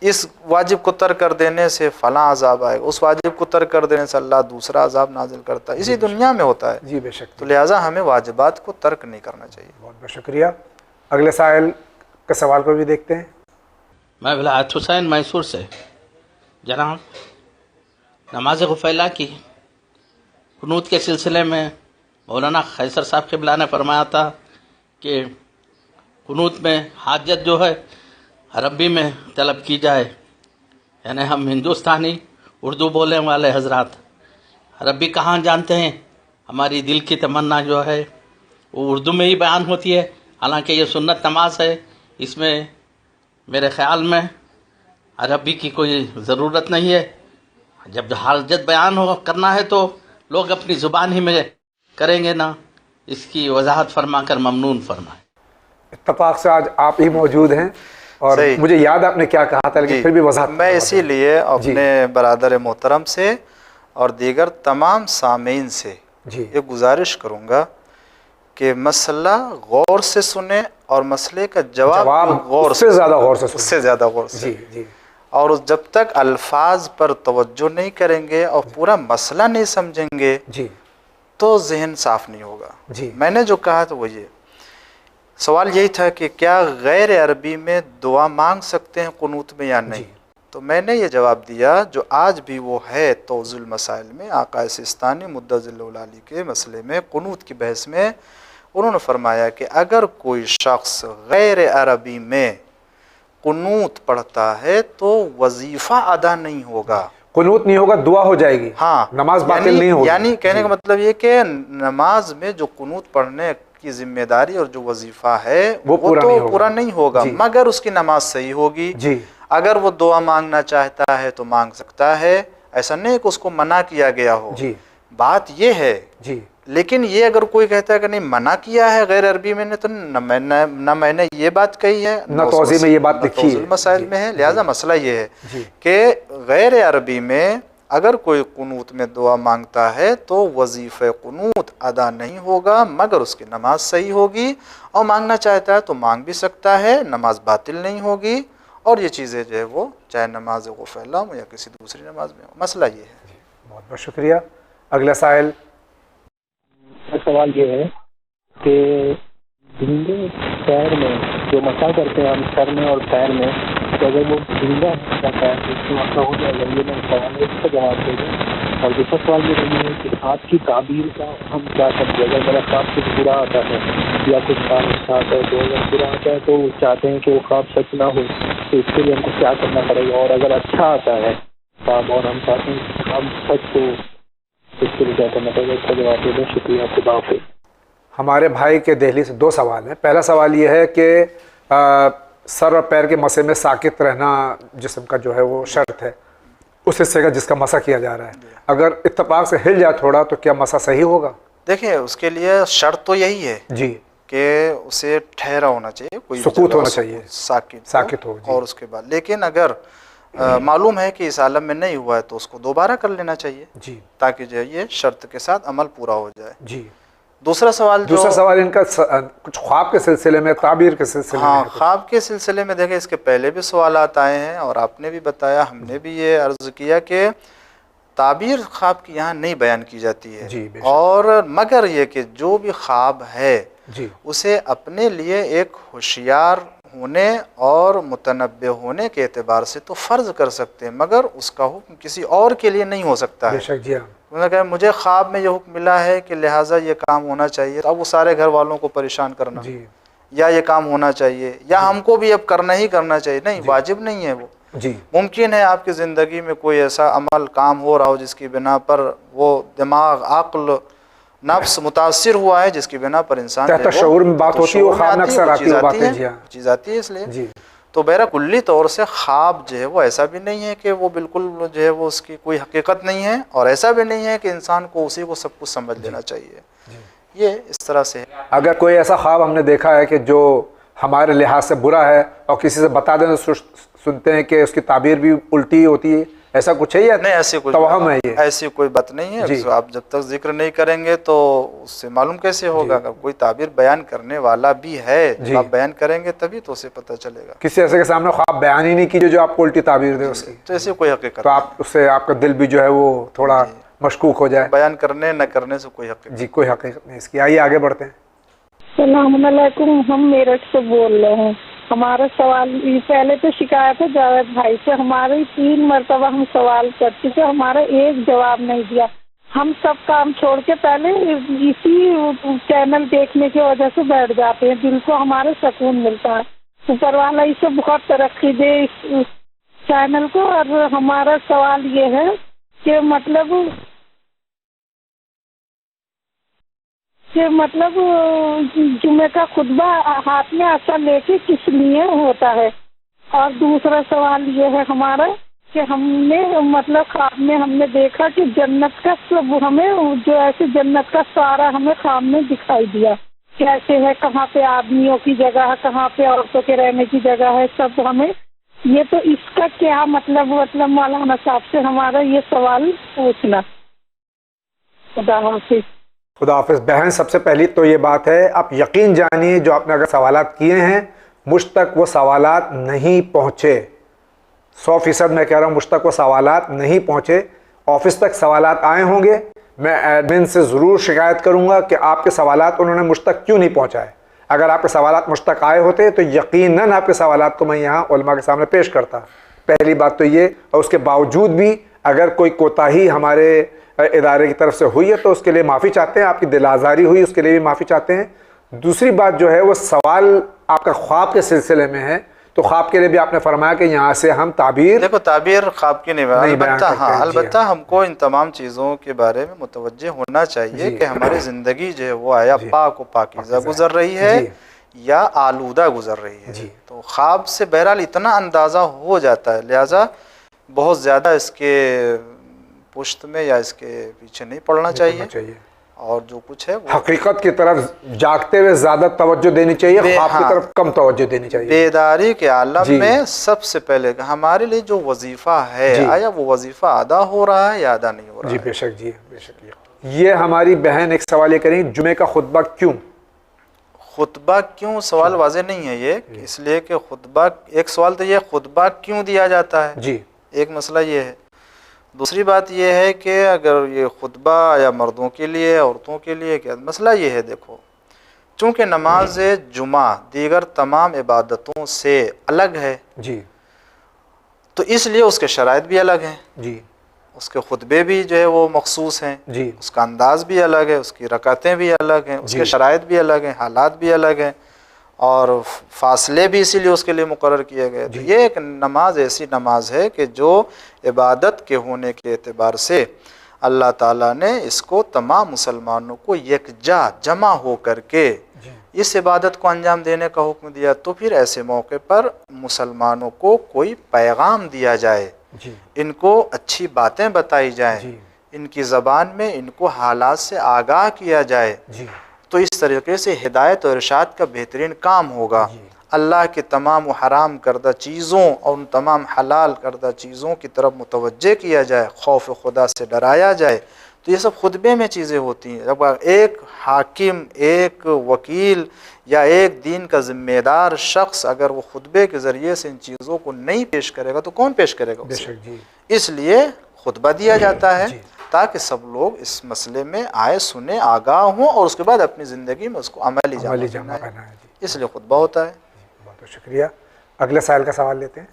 اس واجب کو ترک کر دینے سے فلاں عذاب آئے گا، اس واجب کو ترک کر دینے سے اللہ دوسرا عذاب نازل کرتا ہے. اسی دنیا میں ہوتا ہے. جی بے شک. تو لہٰذا ہمیں واجبات کو ترک نہیں کرنا چاہیے. بہت بہت شکریہ. اگلے سائل کا سوال کو بھی دیکھتے ہیں. میں ولایت حسین میسور سے. جناب نماز غفیلہ کی قنوت کے سلسلے میں مولانا خیسر صاحب قبلہ نے فرمایا تھا کہ قنوت میں حاجت جو ہے عربی میں طلب کی جائے. یعنی ہم ہندوستانی اردو بولنے والے حضرات عربی کہاں جانتے ہیں. ہماری دل کی تمنا جو ہے وہ اردو میں ہی بیان ہوتی ہے. حالانکہ یہ سنت نماز ہے، اس میں میرے خیال میں عربی کی کوئی ضرورت نہیں ہے. جب حاجت بیان کرنا ہے تو لوگ اپنی زبان ہی میں کریں گے نا. اس کی وضاحت فرما کر ممنون فرمائیں. اتفاق سے آج آپ ہی موجود ہیں اور مجھے یاد آپ نے کیا کہا تھا، لیکن پھر بھی وضاحت میں اسی لیے اپنے برادر محترم سے اور دیگر تمام سامعین سے یہ گزارش کروں گا کہ مسئلہ غور سے سنیں اور مسئلے کا جواب غور سے زیادہ غور سے. اور جب تک الفاظ پر توجہ نہیں کریں گے اور پورا مسئلہ نہیں سمجھیں گے تو ذہن صاف نہیں ہوگا. میں نے جو کہا تو وہ یہ سوال یہی تھا کہ کیا غیر عربی میں دعا مانگ سکتے ہیں قنوت میں یا نہیں. تو میں نے یہ جواب دیا جو آج بھی وہ ہے توضیح المسائل میں آقا سستانی مدظ العلی کے مسئلے میں قنوت کی بحث میں انہوں نے فرمایا کہ اگر کوئی شخص غیر عربی میں قنوت پڑھتا ہے تو وظیفہ ادا نہیں ہوگا. قنوت نہیں ہوگا، دعا ہو جائے گی. نماز باطل نہیں ہوگی. یعنی کہنے کا مطلب یہ کہ نماز میں جو قنوت پڑھنے کی ذمہ داری اور جو وظیفہ ہے وہ تو پورا نہیں ہوگا، مگر اس کی نماز صحیح ہوگی. اگر وہ دعا مانگنا چاہتا ہے تو مانگ سکتا ہے، ایسا نہیں کہ اس کو منع کیا گیا ہو. بات یہ ہے. لیکن یہ اگر کوئی کہتا ہے کہ نہیں منع کیا ہے غیر عربی میں نے، تو نہ میں نے یہ بات کہی ہے نہ توضیح میں یہ بات لکھی ہے. مسائل میں ہے. لہذا مسئلہ یہ ہے کہ غیر عربی میں اگر کوئی قنوت میں دعا مانگتا ہے تو وظیفہ قنوت ادا نہیں ہوگا مگر اس کی نماز صحیح ہوگی. اور مانگنا چاہتا ہے تو مانگ بھی سکتا ہے، نماز باطل نہیں ہوگی. اور یہ چیزیں جو ہے وہ چاہے نماز غفیلہ ہو یا کسی دوسری نماز میں ہو. مسئلہ یہ ہے. بہت بہت شکریہ. اگلا سائل. سوال یہ ہے کہ زندے پیر میں جو مسا کرتے ہیں ہم سر میں اور پیر میں، تو اگر وہ زندہ ہونا چاہتا ہے تو اس کا مسئلہ ہو جائے گا. یہ میں سوال ہے اس کا جواب دے دیں. اور دوسرا سوال یہ نہیں ہے کہ خواب کی تعبیر کا ہم کیا کرتے ہیں. اگر میرا خواب کچھ برا آتا ہے یا کچھ خواب اچھا آتا ہے تو اگر برا آتا ہے تو چاہتے ہیں کہ وہ خواب سچ نہ ہو, تو اس کے لیے ہم کو کیا کرنا پڑے گا. اور اگر اچھا آتا ہے خواب اور ہم چاہتے ہیں کہ خواب سچ ہو, اس کے لیے کیا کرنا پڑے گا. اس کا جواب دے دیں. شکریہ. خدا حافظ. ہمارے بھائی کے دہلی سے 2 سوال ہیں. پہلا سوال یہ ہے کہ سر اور پیر کے مسے میں ساکت رہنا جسم کا جو ہے وہ شرط ہے, اس حصے کا جس کا مسا کیا جا رہا ہے, اگر اتفاق سے ہل جائے تھوڑا تو کیا مسا صحیح ہوگا؟ دیکھیں اس کے لیے شرط تو یہی ہے جی کہ اسے ٹھہرا ہونا چاہیے, کوئی سکوت ہونا چاہیے, ساکت ہو. اور اس کے بعد لیکن اگر معلوم ہے کہ اس عالم میں نہیں ہوا ہے تو اس کو دوبارہ کر لینا چاہیے جی, تاکہ جو ہے یہ شرط کے ساتھ عمل پورا ہو جائے. جی. دوسرا سوال ان کا کچھ خواب کے سلسلے میں, تعبیر کے سلسلے میں. ہاں, خواب کے سلسلے میں دیکھیں اس کے پہلے بھی سوالات آئے ہیں اور آپ نے بھی بتایا, ہم نے بھی یہ عرض کیا کہ تعبیر خواب کی یہاں نہیں بیان کی جاتی ہے جی, اور مگر یہ کہ جو بھی خواب ہے جی, اسے اپنے لیے ایک ہوشیار ہونے اور متنبع ہونے کے اعتبار سے تو فرض کر سکتے ہیں, مگر اس کا حکم کسی اور کے لیے نہیں ہو سکتا ہے. بے شک جی. انہوں نے کہا مجھے خواب میں یہ حکم ملا ہے کہ لہٰذا یہ کام ہونا چاہیے, اب وہ سارے گھر والوں کو پریشان کرنا جی, یا یہ کام ہونا چاہیے یا ہم کو بھی اب کرنا ہی کرنا چاہیے, نہیں, واجب نہیں ہے وہ. جی, ممکن ہے آپ کی زندگی میں کوئی ایسا عمل کام ہو رہا ہو جس کی بنا پر وہ دماغ, عقل, نفس متاثر ہوا ہے, جس کی بنا پر انسان تحت شعور میں بات ہوتی ہے, وہ خواب میں اکثر آتی ہے باتیں. جی, چیز آتی ہے. اس لیے تو بہرحال کلی طور سے خواب جو ہے وہ ایسا بھی نہیں ہے کہ وہ بالکل جو ہے وہ اس کی کوئی حقیقت نہیں ہے, اور ایسا بھی نہیں ہے کہ انسان کو اسی کو سب کچھ سمجھ لینا چاہیے. یہ اس طرح سے ہے. اگر کوئی ایسا خواب ہم نے دیکھا ہے کہ جو ہمارے لحاظ سے برا ہے اور کسی سے بتا دیں تو سنتے ہیں کہ اس کی تعبیر بھی الٹی ہوتی ہے, ایسا کچھ ہے یا نہیں؟ ایسی کوئی توہم ہے, یہ ایسی کوئی بات نہیں ہے. آپ جب تک ذکر نہیں کریں گے تو اس سے معلوم کیسے ہوگا؟ اگر کوئی تعبیر بیان کرنے والا بھی ہے جب آپ بیان کریں گے تبھی تو اسے پتہ چلے گا. کسی ایسے کے سامنے خواب بیان ہی نہیں کیجیے جو آپ کو الٹی تعبیر دے اس کی, تو ایسی کوئی حقیقت تو آپ اس سے آپ کا دل بھی جو ہے وہ تھوڑا مشکوک ہو جائے. بیان کرنے نہ کرنے سے کوئی حقیقت جی, کوئی حقیقت نہیں اس کی. آئیے آگے بڑھتے ہیں. السلام علیکم, ہم میرٹھ سے بول رہے ہیں. ہمارا سوال پہلے تو شکایت ہے جاوید بھائی سے, ہمارے 3 مرتبہ ہم سوال کر چکے, ہمارا ایک جواب نہیں دیا. ہم سب کام چھوڑ کے پہلے اسی چینل دیکھنے کی وجہ سے بیٹھ جاتے ہیں, دل کو ہمارے سکون ملتا ہے. اوپر والا اسے بہت ترقی دے اس چینل کو. اور ہمارا سوال یہ ہے کہ مطلب جمعے کا خطبہ ہاتھ میں اثر لے کے کس لیے ہوتا ہے. اور دوسرا سوال یہ ہے ہمارا کہ ہم نے مطلب خواب میں ہم نے دیکھا کہ جنت کا سب ہمیں جو ایسے جنت کا سارا ہمیں خواب میں دکھائی دیا, کیسے ہے, کہاں پہ آدمیوں کی جگہ ہے, کہاں پہ عورتوں کے رہنے کی جگہ ہے, سب ہمیں یہ. تو اس کا کیا مطلب مولانا صاحب سے ہمارا یہ سوال پوچھنا. خدا حافظ. خدا حافظ. بہن, سب سے پہلی تو یہ بات ہے, آپ یقین جانیے جو آپ نے اگر سوالات کیے ہیں مجھ تک وہ سوالات نہیں پہنچے, 100% میں کہہ رہا ہوں مجھ تک وہ سوالات نہیں پہنچے. آفس تک سوالات آئے ہوں گے, میں ایڈمن سے ضرور شکایت کروں گا کہ آپ کے سوالات انہوں نے مجھ تک کیوں نہیں پہنچائے. اگر آپ کے سوالات مجھ تک آئے ہوتے تو یقیناً آپ کے سوالات کو میں یہاں علماء کے سامنے پیش کرتا. پہلی بات تو یہ, اور اس کے باوجود بھی اگر کوئی کوتاہی ہمارے ادارے کی طرف سے ہوئی ہے تو اس کے لیے معافی چاہتے ہیں, آپ کی دل آزاری ہوئی اس کے لیے بھی معافی چاہتے ہیں. دوسری بات جو ہے وہ سوال آپ کا خواب کے سلسلے میں ہے, تو خواب کے لیے بھی آپ نے فرمایا کہ یہاں سے ہم تعبیر, دیکھو تعبیر خواب کی نہیں البتہ ہاں البتہ ہم کو ان تمام چیزوں کے بارے میں متوجہ ہونا چاہیے کہ ہماری زندگی جو ہے وہ آیا پاک و پاکیزہ گزر رہی ہے یا آلودہ گزر رہی ہے. تو خواب سے بہرحال اتنا اندازہ ہو جاتا ہے, لہٰذا بہت زیادہ اس کے پشت میں یا اس کے پیچھے نہیں پڑنا چاہیے, اور جو کچھ ہے حقیقت کی طرف جاگتے ہوئے زیادہ توجہ دینی چاہیے, خواب کی طرف کم توجہ دینی چاہیے. بیداری کے عالم میں سب سے پہلے ہمارے لیے جو وظیفہ ہے آیا وہ وظیفہ ادا ہو رہا ہے یا ادا نہیں ہو رہا ہے. جی بے شک, جی بے شک. یہ ہماری بہن ایک سوال یہ کریں, جمعے کا خطبہ کیوں سوال واضح نہیں ہے یہ, اس لیے کہ خطبہ, ایک سوال تو یہ خطبہ کیوں دیا جاتا ہے, جی ایک مسئلہ یہ ہے. دوسری بات یہ ہے کہ اگر یہ خطبہ یا مردوں کے لیے عورتوں کے لیے, کیا مسئلہ یہ ہے, دیکھو چونکہ نماز جمعہ دیگر تمام عبادتوں سے الگ ہے, جی, تو اس لیے اس کے شرائط بھی الگ ہیں جی، اس کے خطبے بھی جو ہے وہ مخصوص ہیں جی، اس کا انداز بھی الگ ہے اس کی رکعتیں بھی الگ ہیں اس جی، کے شرائط بھی الگ ہیں حالات بھی الگ ہیں اور فاصلے بھی اسی لیے اس کے لیے مقرر کیے گئے تو یہ ایک نماز ایسی نماز ہے کہ جو عبادت کے ہونے کے اعتبار سے اللہ تعالیٰ نے اس کو تمام مسلمانوں کو یکجا جمع ہو کر کے اس عبادت کو انجام دینے کا حکم دیا تو پھر ایسے موقع پر مسلمانوں کو کوئی پیغام دیا جائے جی، ان کو اچھی باتیں بتائی جائیں ان کی زبان میں ان کو حالات سے آگاہ کیا جائے جی، تو اس طریقے سے ہدایت اور ارشاد کا بہترین کام ہوگا اللہ کے تمام حرام کردہ چیزوں اور ان تمام حلال کردہ چیزوں کی طرف متوجہ کیا جائے خوف خدا سے ڈرایا جائے تو یہ سب خطبے میں چیزیں ہوتی ہیں جب ایک حاکم ایک وکیل یا ایک دین کا ذمہ دار شخص اگر وہ خطبے کے ذریعے سے ان چیزوں کو نہیں پیش کرے گا تو کون پیش کرے گا اسے؟ اس لیے خطبہ دیا جاتا ہے تاکہ سب لوگ اس مسئلے میں آئے سنیں آگاہ ہوں اور اس کے بعد اپنی زندگی میں اس کو عملی جامہ پہنائیں اس لیے خطبہ ہوتا ہے بہت شکریہ اگلے سائل کا سوال لیتے ہیں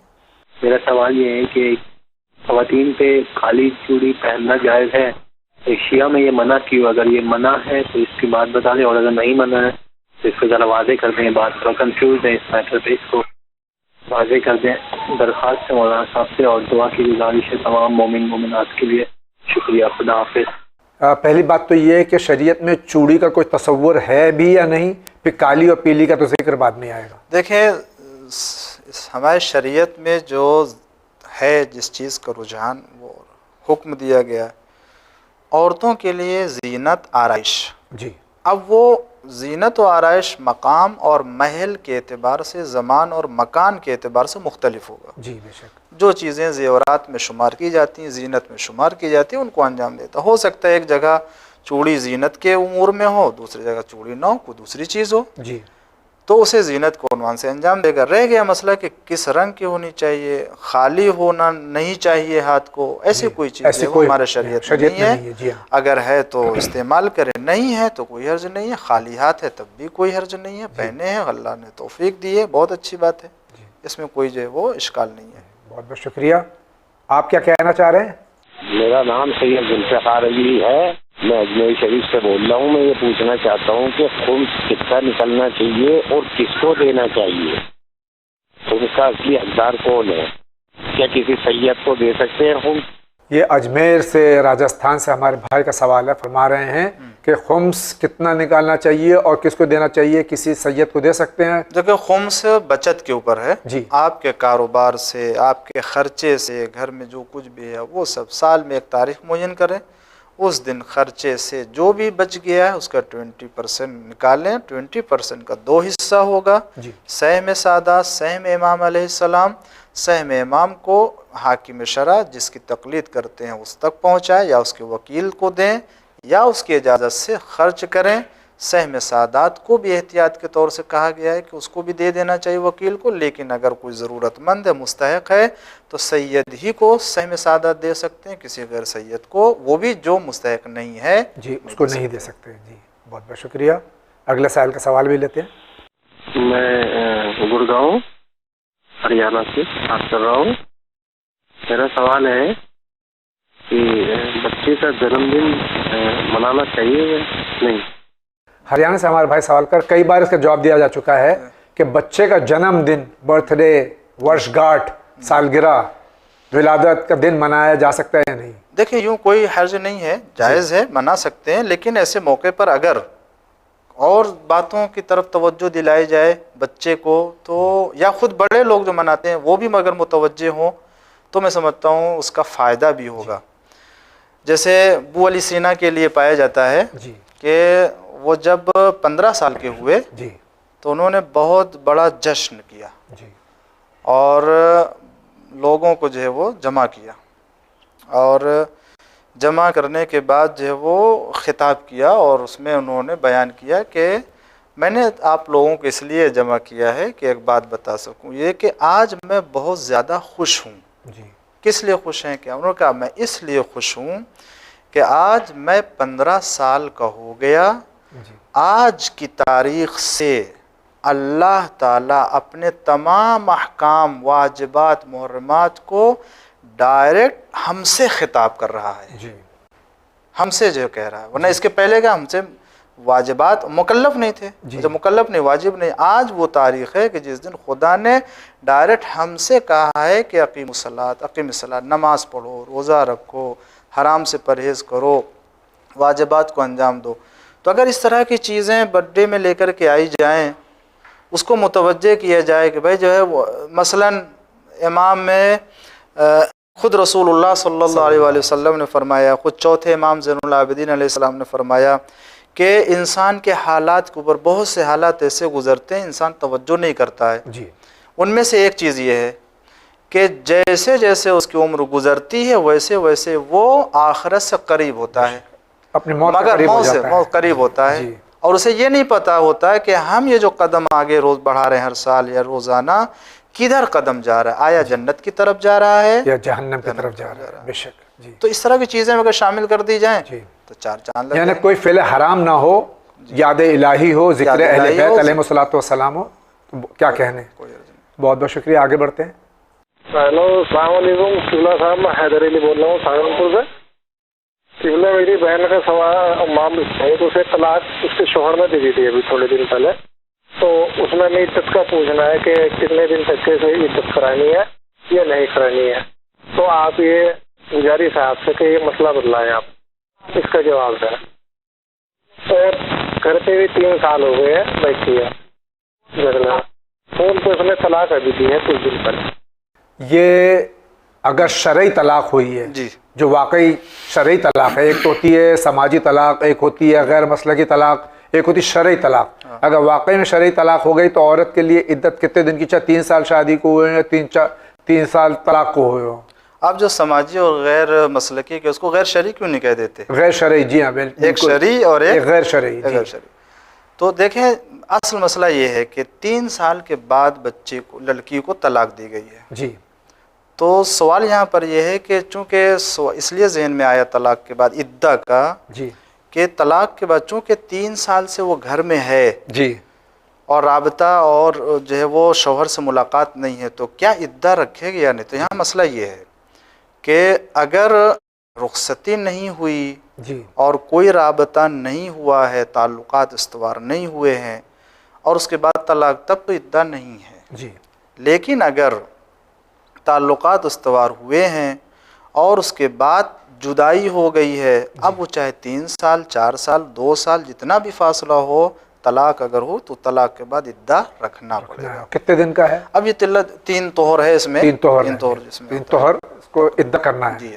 میرا سوال یہ ہے کہ خواتین پہ کالی چوڑی پہننا جائز ہے شیعہ میں یہ منع کیوں اگر یہ منع ہے تو اس کی بات بتا دیں اور اگر نہیں منع ہے تو اس کو ذرا واضح کر دیں بات تھوڑا کنفیوز ہے اس میٹر پہ اس کو واضح کر دیں درخواست ہے مولانا صاحب سے اور دعا کی گزارش ہے تمام مومن مومنات کے لیے شکریہ خدا حافظ پہلی بات تو یہ ہے کہ شریعت میں چوڑی کا کوئی تصور ہے بھی یا نہیں پھر کالی اور پیلی کا تو ذکر بعد میں آئے گا دیکھیں ہمارے شریعت میں جو ہے جس چیز کا رجحان وہ حکم دیا گیا عورتوں کے لیے زینت آرائش جی اب وہ زینت و آرائش مقام اور محل کے اعتبار سے زمان اور مکان کے اعتبار سے مختلف ہوگا جی بے شک جو چیزیں زیورات میں شمار کی جاتی ہیں زینت میں شمار کی جاتی ہیں ان کو انجام دیتا ہو سکتا ہے ایک جگہ چوڑی زینت کے امور میں ہو دوسری جگہ چوڑی نہ ہو کوئی دوسری چیز ہو جی تو اسے زینت کو عنوان سے انجام دے گا رہ گیا مسئلہ کہ کس رنگ کی ہونی چاہیے خالی ہونا نہیں چاہیے ہاتھ کو ایسی کوئی چیز ہے وہ ہمارے شریعت میں نہیں ہے اگر ہے تو استعمال کرے نہیں ہے تو کوئی حرج نہیں ہے خالی ہاتھ ہے تب بھی کوئی حرج نہیں ہے پہنے ہیں اللہ نے توفیق دی ہے بہت اچھی بات ہے اس میں کوئی جو ہے وہ اشکال نہیں ہے بہت بہت شکریہ آپ کیا کہنا چاہ رہے ہیں میرا نام سید ذوالفقار علی ہے میں اجمیر شریف سے بول رہا ہوں میں یہ پوچھنا چاہتا ہوں کہ خمس کتنا نکلنا چاہیے اور کس کو دینا چاہیے خمس کا اصلی حقدار کون ہے کیا کسی سید کو دے سکتے ہیں خمس یہ اجمیر سے راجستھان سے ہمارے بھائی کا سوال ہے فرما رہے ہیں کہ خمس کتنا نکالنا چاہیے اور کس کو دینا چاہیے کسی سید کو دے سکتے ہیں دیکھیں خمس بچت کے اوپر ہے جی آپ کے کاروبار سے آپ کے خرچے سے گھر میں جو کچھ بھی ہے وہ سب سال میں ایک تاریخ معین کریں اس دن خرچے سے جو بھی بچ گیا ہے اس کا 20% نکالیں 20% کا 2 حصہ ہوگا سہم سادات سہم امام علیہ السلام سہم امام کو حاکم شرع جس کی تقلید کرتے ہیں اس تک پہنچائیں یا اس کے وکیل کو دیں یا اس کی اجازت سے خرچ کریں سہم سادات کو بھی احتیاط کے طور سے کہا گیا ہے کہ اس کو بھی دے دینا چاہیے وکیل کو لیکن اگر کوئی ضرورت مند ہے مستحق ہے تو سید ہی کو سہم سادات دے سکتے ہیں کسی غیر سید کو وہ بھی جو مستحق نہیں ہے جی اس کو نہیں دے سکتے جی بہت بہت شکریہ اگلے سائل کا سوال بھی لیتے ہیں میں گڑگاؤں ہریانہ سے بات کر رہا ہوں میرا سوال ہے کہ بچے کا جنم دن منانا چاہیے یا نہیں ہریانہ سے ہمارے بھائی سوال کر کئی بار اس کا جواب دیا جا چکا ہے کہ بچے کا جنم دن برتھ ڈے ورش گاٹھ سالگرہ ولادت کا دن منایا جا سکتا ہے یا نہیں دیکھیں یوں کوئی حرج نہیں ہے جائز ہے منا سکتے ہیں لیکن ایسے موقع پر اگر اور باتوں کی طرف توجہ دلائی جائے بچے کو تو یا خود بڑے لوگ جو مناتے ہیں وہ بھی مگر متوجہ ہوں تو میں سمجھتا ہوں اس کا فائدہ بھی ہوگا جیسے ابو علی سینا کے لیے پایا جاتا ہے کہ وہ جب 15 سال کے ہوئے تو انہوں نے بہت بڑا جشن کیا اور لوگوں کو جو ہے وہ جمع کیا اور جمع کرنے کے بعد جو ہے وہ خطاب کیا اور اس میں انہوں نے بیان کیا کہ میں نے آپ لوگوں کو اس لیے جمع کیا ہے کہ ایک بات بتا سکوں یہ کہ آج میں بہت زیادہ خوش ہوں کس لیے خوش ہیں کیا انہوں نے کہا میں اس لیے خوش ہوں کہ آج میں 15 سال کا ہو گیا آج کی تاریخ سے اللہ تعالیٰ اپنے تمام احکام واجبات محرمات کو ڈائریکٹ ہم سے خطاب کر رہا ہے، جی ہم سے جو کہہ رہا ہے، ورنہ اس کے پہلے کا ہم سے واجبات مکلف نہیں تھے، جو مکلف نہیں، واجب نہیں. آج وہ تاریخ ہے کہ جس دن خدا نے ڈائریکٹ ہم سے کہا ہے کہ اقیم الصلاۃ، نماز پڑھو، روزہ رکھو، حرام سے پرہیز کرو، واجبات کو انجام دو. تو اگر اس طرح کی چیزیں برتھ ڈے میں لے کر کے آئی جائیں، اس کو متوجہ کیا جائے کہ بھائی جو ہے مثلاً امام میں خود رسول اللہ صلی اللہ علیہ وآلہ وسلم نے فرمایا، خود چوتھے امام زین العابدین علیہ السلام نے فرمایا کہ انسان کے حالات کے اوپر بہت سے حالات ایسے گزرتے ہیں انسان توجہ نہیں کرتا ہے. جی ان میں سے ایک چیز یہ ہے کہ جیسے جیسے اس کی عمر گزرتی ہے ویسے ویسے وہ آخرت سے قریب ہوتا ہے، اپنی موت مگر موت سے قریب ہوتا ہے. اور اسے یہ نہیں پتہ ہوتا ہے کہ ہم یہ جو قدم آگے روز بڑھا رہے ہیں ہر سال یا روزانہ، کدھر قدم جا رہا ہے، آیا جنت کی طرف جا رہا ہے یا جہنم کی طرف جا رہا ہے. بے شک. جی تو اس طرح کی چیزیں اگر شامل کر دی جائیں تو چار چاند لگ یعنی جائیں. کوئی فعل حرام نہ ہو، یاد الہی ہو، ذکر اہل بیت علیہ الصلوۃ والسلام ہو، تو کیا کہنے. بہت بہت شکریہ. آگے بڑھتے ہیں. ہیلو السلام علیکم قبلہ صاحب، میں حیدر علی بول رہا ہوں سہارنپور سے. قبلہ میری بہن کا سوال معاملہ ہے تو اسے طلاق اس کے شوہر نے دے دی تھی ابھی تھوڑے دن پہلے، تو اس میں عدت کا پوچھنا ہے کہ کتنے دن تک کے عدت کرانی ہے یا نہیں کرانی ہے. تو آپ یہ گزارش ہے آپ سے کہ یہ مسئلہ بدلائیں آپ، اس کا جواب دیں. اور گھر پہ بھی 3 سال ہو گئے ہیں بیٹھی ہے گھر میں، فون پہ اس نے طلاق ابھی دی ہے کچھ دن پہلے. یہ اگر شرعی طلاق ہوئی ہے جو واقعی شرعی طلاق ہے، ایک تو ہوتی ہے سماجی طلاق، ایک ہوتی ہے غیر مسلکی طلاق، ایک ہوتی شرعی طلاق. اگر واقعی میں شرعی طلاق ہو گئی تو عورت کے لیے عدت کتنے دن کی چاہے 3 سال شادی کو ہوئے یا 3 سال طلاق کو ہوئے ہو. آپ جو سماجی اور غیر مسلکی کے اس کو غیر شرعی کیوں نہیں کہہ دیتے؟ غیر شرعی، جی ہاں بالکل، ایک شرعی اور ایک غیر شرعی. غیر شرعی. تو دیکھیں اصل مسئلہ یہ ہے کہ 3 سال کے بعد بچے کو، لڑکی کو طلاق دی گئی ہے. جی تو سوال یہاں پر یہ ہے کہ چونکہ اس لیے ذہن میں آیا طلاق کے بعد عدہ کا، جی کہ طلاق کے بعد چونکہ 3 سال سے وہ گھر میں ہے جی اور رابطہ اور جو ہے وہ شوہر سے ملاقات نہیں ہے، تو کیا عدہ رکھے گی یا نہیں. تو یہاں مسئلہ یہ ہے کہ اگر رخصتی نہیں ہوئی جی اور کوئی رابطہ نہیں ہوا ہے، تعلقات استوار نہیں ہوئے ہیں اور اس کے بعد طلاق، تب تو عدہ نہیں ہے. جی لیکن اگر تعلقات استوار ہوئے ہیں اور اس کے بعد جدائی ہو گئی ہے، اب وہ چاہے 3 سال 4 سال 2 سال جتنا بھی فاصلہ ہو، طلاق اگر ہو تو طلاق کے بعد عدہ رکھنا پڑے گا. کتنے دن کا ہے؟ اب یہ 3 طہر ہے اس میں، 3 طہر جس میں 3 طہر اس کو عدہ کرنا ہے. جی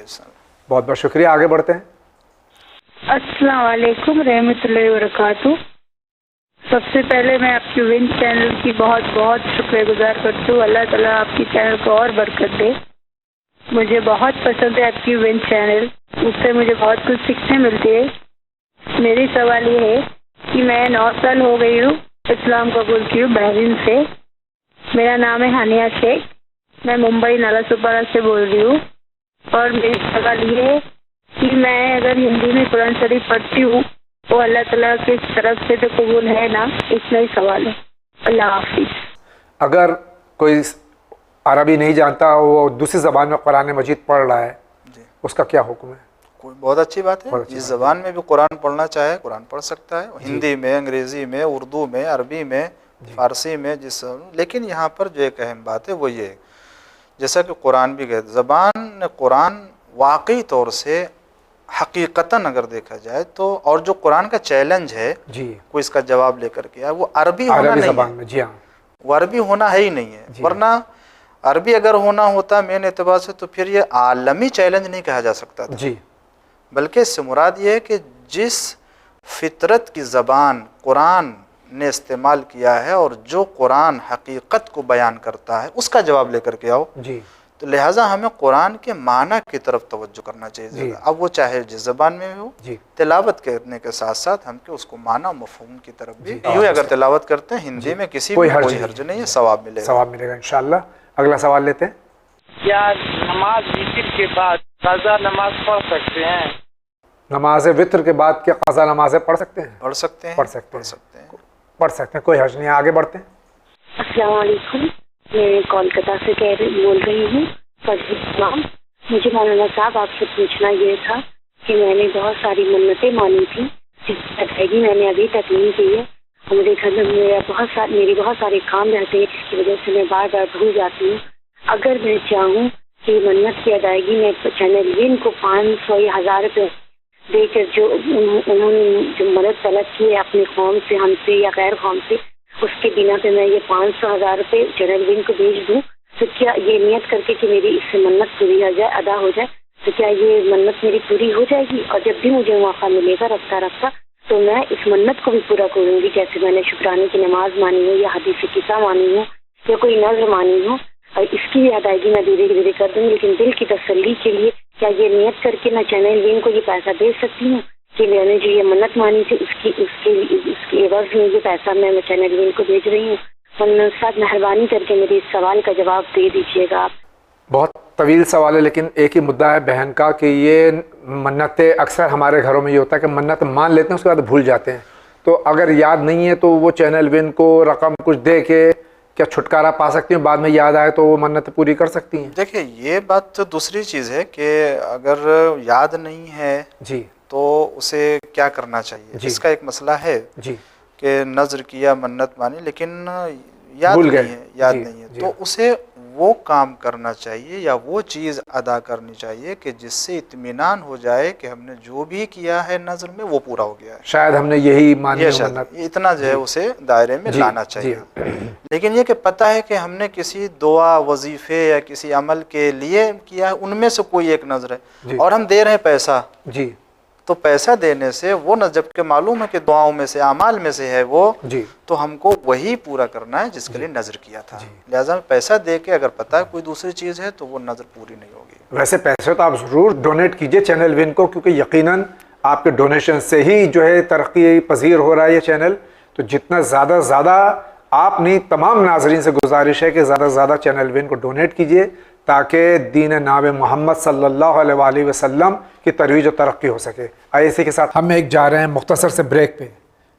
بہت بہت شکریہ. آگے بڑھتے ہیں. السلام علیکم رحمۃ اللہ وبرکاتہ. سب سے پہلے میں آپ کی ون چینل کی بہت بہت شکر گزار کرتی ہوں. اللہ تعالیٰ آپ کی چینل کو اور برکت دے. مجھے بہت پسند ہے آپ کی ون چینل، اس سے مجھے بہت کچھ سیکھنے ملتی ہے. میری سوال یہ ہے کہ میں 9 سال ہو گئی ہوں اسلام قبول کی ہوں بحرین سے. میرا نام ہے ہانیہ شیخ، میں ممبئی نالا سپارہ سے بول رہی ہوں. اور میری سوال یہ ہے کہ میں اگر ہندی میں قرآن شریف پڑھتی ہوں وہ اللہ تعالیٰ کی طرف سے تو قبول ہے نا؟ اتنا ہی سوال ہے. اللہ حافظ. اگر کوئی عربی نہیں جانتا، وہ دوسری زبان میں قرآن مجید پڑھ رہا ہے، اس کا کیا حکم ہے؟ کوئی بہت اچھی بات ہے. جس زبان میں بھی قرآن پڑھنا چاہے قرآن پڑھ سکتا ہے، ہندی میں، انگریزی میں، اردو میں، عربی میں، فارسی میں، لیکن یہاں پر جو ایک اہم بات ہے وہ یہ ہے جیسا کہ قرآن بھی کہتے، زبان قرآن واقعی طور سے حقیقتاً اگر دیکھا جائے تو، اور جو قرآن کا چیلنج ہے کوئی اس کا جواب لے کر کے وہ عربی ہونا نہیں ہے. جی ہاں، وہ عربی ہونا ہے ہی نہیں ہے. ورنہ عربی اگر ہونا ہوتا مین اعتبار سے تو پھر یہ عالمی چیلنج نہیں کہا جا سکتا تھا. جی بلکہ اس سے مراد یہ ہے کہ جس فطرت کی زبان قرآن نے استعمال کیا ہے اور جو قرآن حقیقت کو بیان کرتا ہے اس کا جواب لے کر کے آؤ. جی تو لہٰذا ہمیں قرآن کے معنی کی طرف توجہ کرنا چاہیے. اب وہ چاہے جس زبان میں ہو، تلاوت کرنے کے ساتھ ساتھ ہم کے اس کو معنی مفہوم کی طرف بھی یوں اگر تلاوت کرتے ہیں ہندی میں کسی بھی کوئی حرج نہیں ہے، ثواب ملے گا. ثواب ملے گا انشاءاللہ. اگلا سوال لیتے ہیں. کیا نماز وتر کے بعد قضا نماز پڑھ سکتے ہیں؟ نماز وتر کے بعد کیا قضا نمازیں پڑھ سکتے ہیں؟ پڑھ سکتے ہیں، پڑھ سکتے ہیں، کوئی حرج نہیں ہے. آگے بڑھتے ہیں. السلام علیکم، میں کولکتہ سے بول رہی ہوں فرزان۔ مجھے مولانا صاحب آپ سے پوچھنا یہ تھا کہ میں نے بہت ساری منتیں مانی تھیں جس کی ادائیگی میں نے ابھی تک نہیں کی ہے، اور میرے گھر میں میری بہت سارے کام رہتے ہیں جس کی وجہ سے میں بار بار بھول جاتی ہوں۔ اگر میں چاہوں کہ منت کی ادائیگی میں چینل وین کو 500 یا 1000 روپے دے کر جو انہوں نے جو مدد طلب کی ہے اپنی قوم سے، ہم سے یا غیر قوم سے، اس کے بنا پہ میں یہ 500 1000 روپے چینل وین کو بھیج دوں، تو کیا یہ نیت کر کے کہ میری اس سے منت پوری ہو جائے، ادا ہو جائے، تو کیا یہ منت میری پوری ہو جائے گی؟ اور جب بھی مجھے موقع ملے گا رفتہ تو میں اس منت کو بھی پورا کروں گی، جیسے میں نے شکرانے کی نماز مانی ہو یا حدیث قصہ مانی ہو یا کوئی نظر مانی ہو، اور اس کی بھی ادائیگی میں دھیرے دھیرے کر دوں گی۔ لیکن دل کی تسلی کے لیے کیا یہ نیت کر کے میں چینل وین کو یہ پیسہ دے سکتی ہوں کہ میں نے جو یہ منت مانی تھی اس کی عوض میں یہ پیسہ میں چینل وین کو بھیج رہی ہوں؟ مولانا صاحب مہربانی کر کے میرے اس سوال کا جواب دے دیجیے گا آپ۔ بہت طویل سوال ہے، لیکن ایک ہی مدعا ہے بہن کا کہ یہ منتیں اکثر ہمارے گھروں میں یہ ہوتا ہے کہ منت مان لیتے ہیں اس کے بعد بھول جاتے ہیں، تو اگر یاد نہیں ہے تو وہ چینل وین کو رقم کچھ دے کے کیا چھٹکارا پا سکتی ہیں؟ بعد میں یاد آئے تو وہ منت پوری کر سکتی ہیں؟ دیکھیں یہ بات تو دوسری چیز ہے کہ اگر یاد نہیں ہے جی تو اسے کیا کرنا چاہیے، جی اس کا ایک مسئلہ ہے جی کہ نظر کیا منت مانی لیکن یاد بھول نہیں گئے، ہے، یاد جی نہیں ہے، جی تو اسے وہ کام کرنا چاہیے یا وہ چیز ادا کرنی چاہیے کہ جس سے اطمینان ہو جائے کہ ہم نے جو بھی کیا ہے نظر میں وہ پورا ہو گیا ہے، شاید ہم نے یہی مانی یہ ہے شاید منت۔ اتنا جو ہے اسے دائرے میں جی لانا جی چاہیے۔ لیکن یہ کہ پتہ ہے کہ ہم نے کسی دعا، وظیفے یا کسی عمل کے لیے کیا ہے، ان میں سے کوئی ایک نظر ہے جی اور ہم دے رہے ہیں پیسہ، جی تو پیسہ دینے سے وہ نظر جب کہ معلوم ہے کہ دعاؤں میں سے اعمال میں سے ہے وہ، جی تو ہم کو وہی پورا کرنا ہے جس کے لیے نظر کیا تھا، لہٰذا پیسہ دے کے اگر پتہ ہے کوئی دوسری چیز ہے تو وہ نظر پوری نہیں ہوگی۔ ویسے پیسے تو آپ ضرور ڈونیٹ کیجئے چینل وین کو، کیونکہ یقیناً آپ کے ڈونیشن سے ہی جو ہے ترقی پذیر ہو رہا ہے یہ چینل، تو جتنا زیادہ آپ نہیں، تمام ناظرین سے گزارش ہے کہ زیادہ سے زیادہ چینل وین کو ڈونیٹ کیجئے تاکہ دین ناب محمد صلی اللہ علیہ وآلہ وسلم کی ترویج و ترقی ہو سکے۔ اسی کے ساتھ ہم ایک جا رہے ہیں مختصر سے بریک پہ،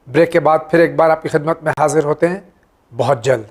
بریک کے بعد پھر ایک بار آپ کی خدمت میں حاضر ہوتے ہیں بہت جلد۔